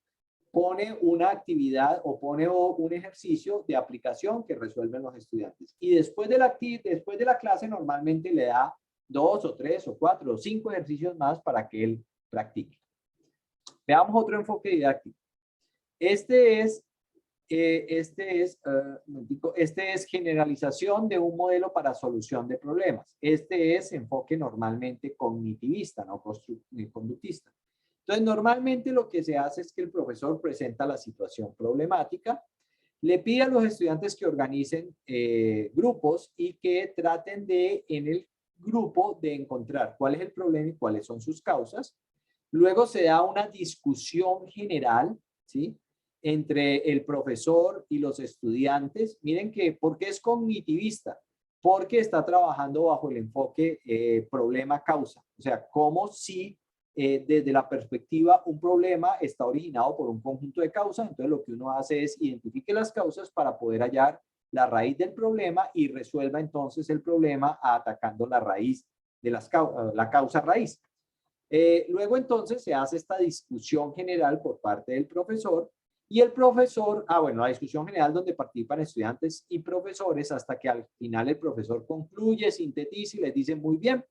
Pone una actividad o pone un ejercicio de aplicación que resuelven los estudiantes. Y después de la clase normalmente le da 2 o 3 o 4 o 5 ejercicios más para que él practique. Veamos otro enfoque didáctico. Este es generalización de un modelo para solución de problemas. Este es enfoque normalmente cognitivista, no conductista. Entonces, normalmente lo que se hace es que el profesor presenta la situación problemática, le pide a los estudiantes que organicen grupos y que traten de, en el grupo, de encontrar cuál es el problema y cuáles son sus causas. Luego se da una discusión general, ¿sí?, entre el profesor y los estudiantes. Miren que, ¿por qué es cognitivista? Porque está trabajando bajo el enfoque problema-causa. O sea, como si desde la perspectiva un problema está originado por un conjunto de causas. Entonces lo que uno hace es identifique las causas para poder hallar la raíz del problema y resuelva entonces el problema atacando la raíz de la causa raíz. Luego entonces se hace esta discusión general por parte del profesor y el profesor, la discusión general donde participan estudiantes y profesores hasta que al final el profesor concluye, sintetiza y les dice muy bien,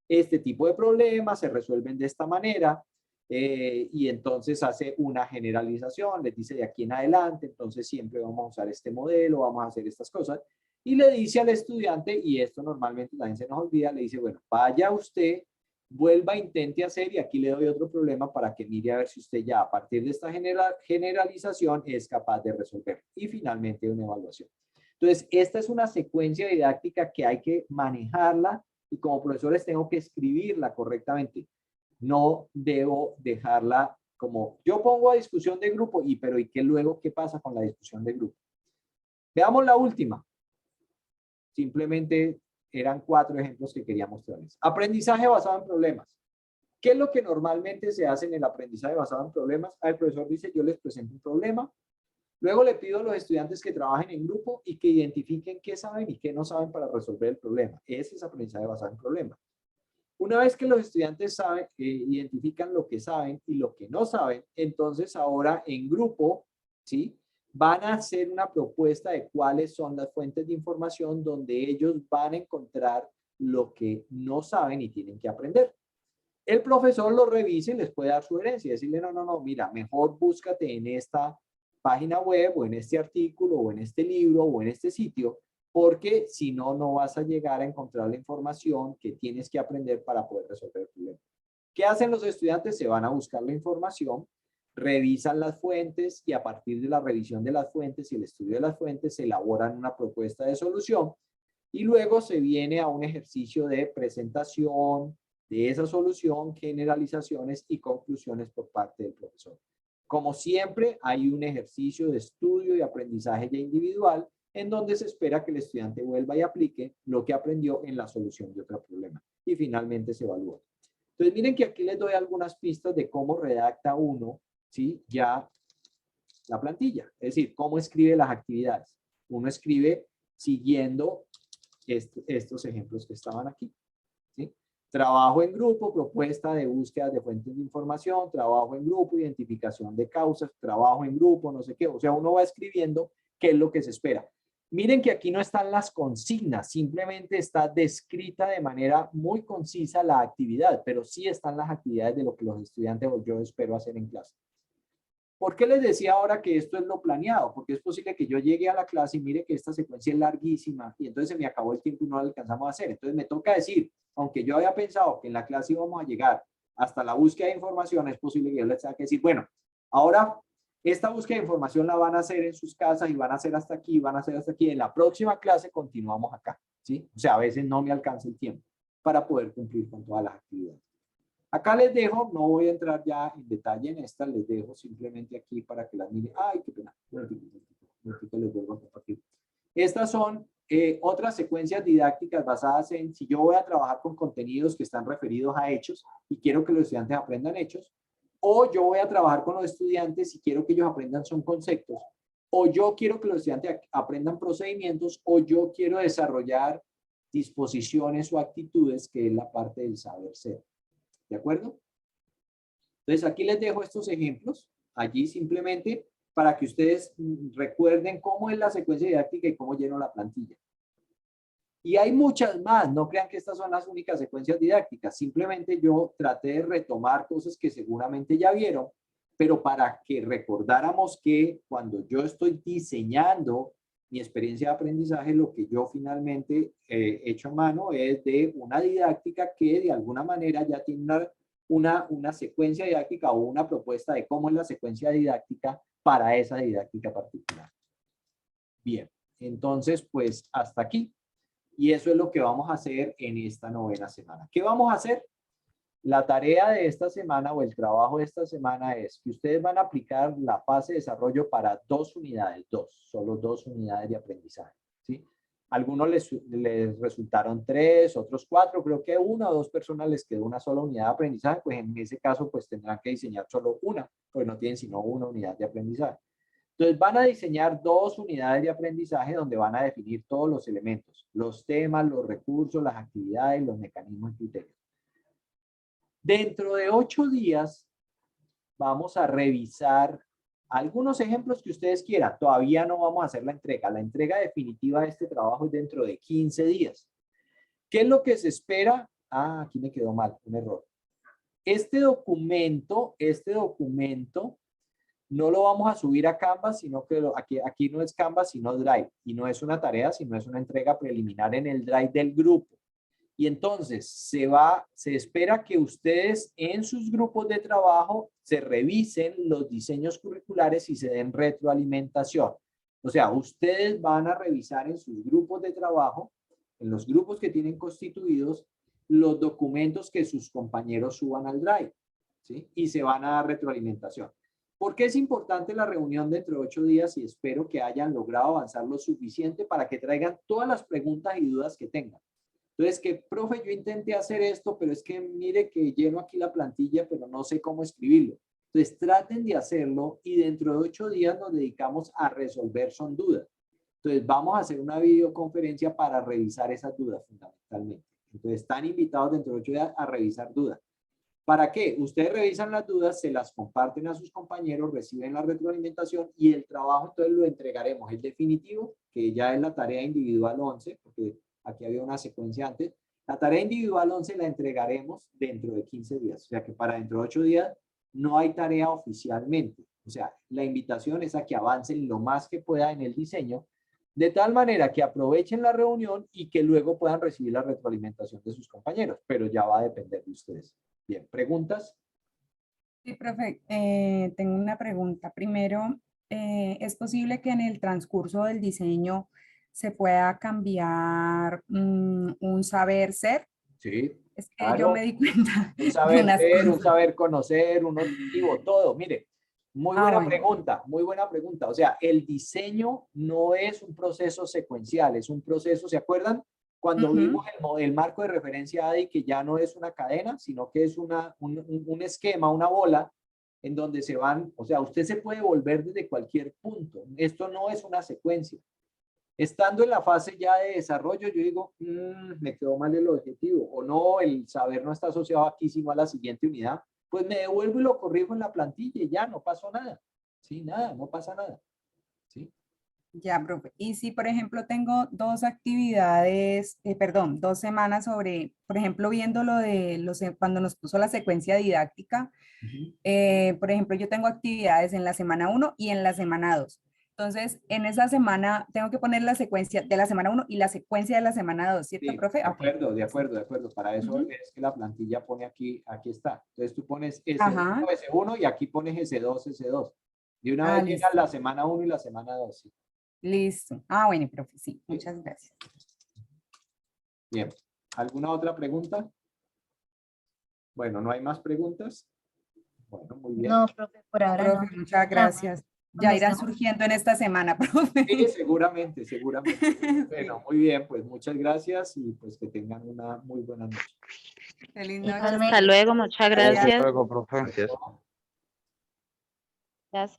este tipo de problemas se resuelven de esta manera y entonces hace una generalización, les dice de aquí en adelante, entonces siempre vamos a usar este modelo, vamos a hacer estas cosas y le dice al estudiante, y esto normalmente también se nos olvida, le dice, bueno, vaya usted, vuelva, intente hacer, y aquí le doy otro problema para que mire a ver si usted ya a partir de esta generalización es capaz de resolver. Y finalmente una evaluación. Entonces, esta es una secuencia didáctica que hay que manejarla y como profesores tengo que escribirla correctamente. No debo dejarla como, yo pongo a discusión de grupo, pero ¿y qué luego qué pasa con la discusión de grupo? Veamos la última. Simplemente eran 4 ejemplos que quería mostrarles. Aprendizaje basado en problemas. ¿Qué es lo que normalmente se hace en el aprendizaje basado en problemas? El profesor dice, yo les presento un problema. Luego le pido a los estudiantes que trabajen en grupo y que identifiquen qué saben y qué no saben para resolver el problema. Ese es aprendizaje basado en problemas. Una vez que los estudiantes saben, identifican lo que saben y lo que no saben, entonces ahora en grupo, ¿sí?, van a hacer una propuesta de cuáles son las fuentes de información donde ellos van a encontrar lo que no saben y tienen que aprender. El profesor lo revisa y les puede dar sugerencias y decirle, no, mira, mejor búscate en esta página web o en este artículo o en este libro o en este sitio, porque si no, no vas a llegar a encontrar la información que tienes que aprender para poder resolver el problema. ¿Qué hacen los estudiantes? Se van a buscar la información, revisan las fuentes y a partir de la revisión de las fuentes y el estudio de las fuentes se elaboran una propuesta de solución y luego se viene a un ejercicio de presentación de esa solución, generalizaciones y conclusiones por parte del profesor. Como siempre, hay un ejercicio de estudio y aprendizaje ya individual en donde se espera que el estudiante vuelva y aplique lo que aprendió en la solución de otro problema. Y finalmente se evalúa. Entonces miren que aquí les doy algunas pistas de cómo redacta uno, ¿sí? Ya la plantilla, es decir, cómo escribe las actividades. Uno escribe siguiendo estos ejemplos que estaban aquí, ¿sí? Trabajo en grupo, propuesta de búsqueda de fuentes de información, trabajo en grupo, identificación de causas, trabajo en grupo, no sé qué. O sea, uno va escribiendo qué es lo que se espera. Miren que aquí no están las consignas, simplemente está descrita de manera muy concisa la actividad, pero sí están las actividades de lo que los estudiantes o yo espero hacer en clase. ¿Por qué les decía ahora que esto es lo planeado? Porque es posible que yo llegue a la clase y mire que esta secuencia es larguísima y entonces se me acabó el tiempo y no la alcanzamos a hacer. Entonces me toca decir, aunque yo había pensado que en la clase íbamos a llegar hasta la búsqueda de información, es posible que yo les tenga que decir, bueno, ahora esta búsqueda de información la van a hacer en sus casas y van a hacer hasta aquí, van a hacer hasta aquí. En la próxima clase continuamos acá, ¿sí? O sea, a veces no me alcanza el tiempo para poder cumplir con todas las actividades. Acá les dejo, no voy a entrar ya en detalle en esta, les dejo simplemente aquí para que las miren. Ay, qué pena. Les vuelvo a compartir. Estas son otras secuencias didácticas basadas en, si yo voy a trabajar con contenidos que están referidos a hechos y quiero que los estudiantes aprendan hechos, o yo voy a trabajar con los estudiantes y quiero que ellos aprendan son conceptos, o yo quiero que los estudiantes aprendan procedimientos, o yo quiero desarrollar disposiciones o actitudes, que es la parte del saber ser. ¿De acuerdo? Entonces aquí les dejo estos ejemplos, allí simplemente para que ustedes recuerden cómo es la secuencia didáctica y cómo lleno la plantilla. Y hay muchas más, no crean que estas son las únicas secuencias didácticas, simplemente yo traté de retomar cosas que seguramente ya vieron, pero para que recordáramos que cuando yo estoy diseñando mi experiencia de aprendizaje, lo que yo finalmente he hecho a mano es de una didáctica que de alguna manera ya tiene una secuencia didáctica o una propuesta de cómo es la secuencia didáctica para esa didáctica particular. Bien, entonces pues hasta aquí. Y eso es lo que vamos a hacer en esta novena semana. ¿Qué vamos a hacer? La tarea de esta semana o el trabajo de esta semana es que ustedes van a aplicar la fase de desarrollo para 2 unidades, solo 2 unidades de aprendizaje, ¿sí? Algunos les resultaron 3, otros 4, creo que 1 o 2 personas les quedó una sola unidad de aprendizaje, pues en ese caso pues tendrán que diseñar solo una, pues no tienen sino una unidad de aprendizaje. Entonces van a diseñar 2 unidades de aprendizaje donde van a definir todos los elementos, los temas, los recursos, las actividades, los mecanismos y criterios. Dentro de 8 días vamos a revisar algunos ejemplos que ustedes quieran. Todavía no vamos a hacer la entrega. La entrega definitiva de este trabajo es dentro de 15 días. ¿Qué es lo que se espera? Ah, aquí me quedó mal, un error. Este documento no lo vamos a subir a Canvas, sino que aquí no es Canvas, sino Drive. Y no es una tarea, sino es una entrega preliminar en el Drive del grupo. Y entonces se espera que ustedes en sus grupos de trabajo se revisen los diseños curriculares y se den retroalimentación. O sea, ustedes van a revisar en sus grupos de trabajo, en los grupos que tienen constituidos, los documentos que sus compañeros suban al Drive, ¿sí? Y se van a dar retroalimentación. ¿Por qué es importante la reunión dentro de 8 días? Y espero que hayan logrado avanzar lo suficiente para que traigan todas las preguntas y dudas que tengan. Entonces, que, profe, yo intenté hacer esto, pero es que mire que lleno aquí la plantilla, pero no sé cómo escribirlo. Entonces, traten de hacerlo y dentro de 8 días nos dedicamos a resolver son dudas. Entonces, vamos a hacer una videoconferencia para revisar esas dudas fundamentalmente. Entonces, están invitados dentro de 8 días a revisar dudas. ¿Para qué? Ustedes revisan las dudas, se las comparten a sus compañeros, reciben la retroalimentación y el trabajo entonces lo entregaremos. El definitivo, que ya es la tarea individual 11, porque aquí había una secuencia antes. La tarea individual 11 la entregaremos dentro de 15 días. O sea que para dentro de 8 días no hay tarea oficialmente. O sea, la invitación es a que avancen lo más que pueda en el diseño, de tal manera que aprovechen la reunión y que luego puedan recibir la retroalimentación de sus compañeros. Pero ya va a depender de ustedes. Bien, ¿preguntas? Sí, profe, tengo una pregunta. Primero, ¿es posible que en el transcurso del diseño se pueda cambiar un saber ser? Sí, Es que yo claro. me di cuenta Un de saber unas ser, un cosas. saber conocer, un objetivo, todo. Mire, Muy Ah, buena bueno. pregunta, muy buena pregunta. O sea, el diseño no es un proceso secuencial, es un proceso, ¿se acuerdan? Cuando vimos el marco de referencia ADI, que ya no es una cadena, sino que es un esquema, una bola, en donde se van, o sea, usted se puede volver desde cualquier punto. Esto no es una secuencia. Estando en la fase ya de desarrollo, yo digo, me quedó mal el objetivo, o no, el saber no está asociado aquí, sino a la siguiente unidad, pues me devuelvo y lo corrijo en la plantilla y ya, no pasó nada. Sí, nada, no pasa nada. ¿Sí? Ya, profe. Y si, por ejemplo, tengo dos actividades, perdón, 2 semanas sobre, por ejemplo, viendo lo de cuando nos puso la secuencia didáctica, por ejemplo, yo tengo actividades en la semana 1 y en la semana 2. Entonces, en esa semana tengo que poner la secuencia de la semana 1 y la secuencia de la semana 2, ¿cierto, Sí, profe? de Ok. acuerdo, de acuerdo, de acuerdo. Para eso Ujú. es que la plantilla pone aquí, aquí está. Entonces tú pones S1, Ajá. S1 y aquí pones S2, S2. De una Ah, vez llega listo. la semana 1 y la semana 2. ¿Sí? Listo. Ah, bueno, profe, sí. Sí. Muchas gracias. Bien. ¿Alguna otra pregunta? Bueno, ¿no hay más preguntas? Bueno, muy bien. No, profe, por ahora Profe, no. muchas Llame gracias. Ya cuando irán estemos. surgiendo en esta semana, Sí, profe. seguramente, seguramente. Sí. Bueno, muy bien, pues muchas gracias y pues que tengan una muy buena noche. Feliz noche. Igualmente. Hasta luego, muchas Gracias. gracias. Luego, profe. Gracias. Gracias.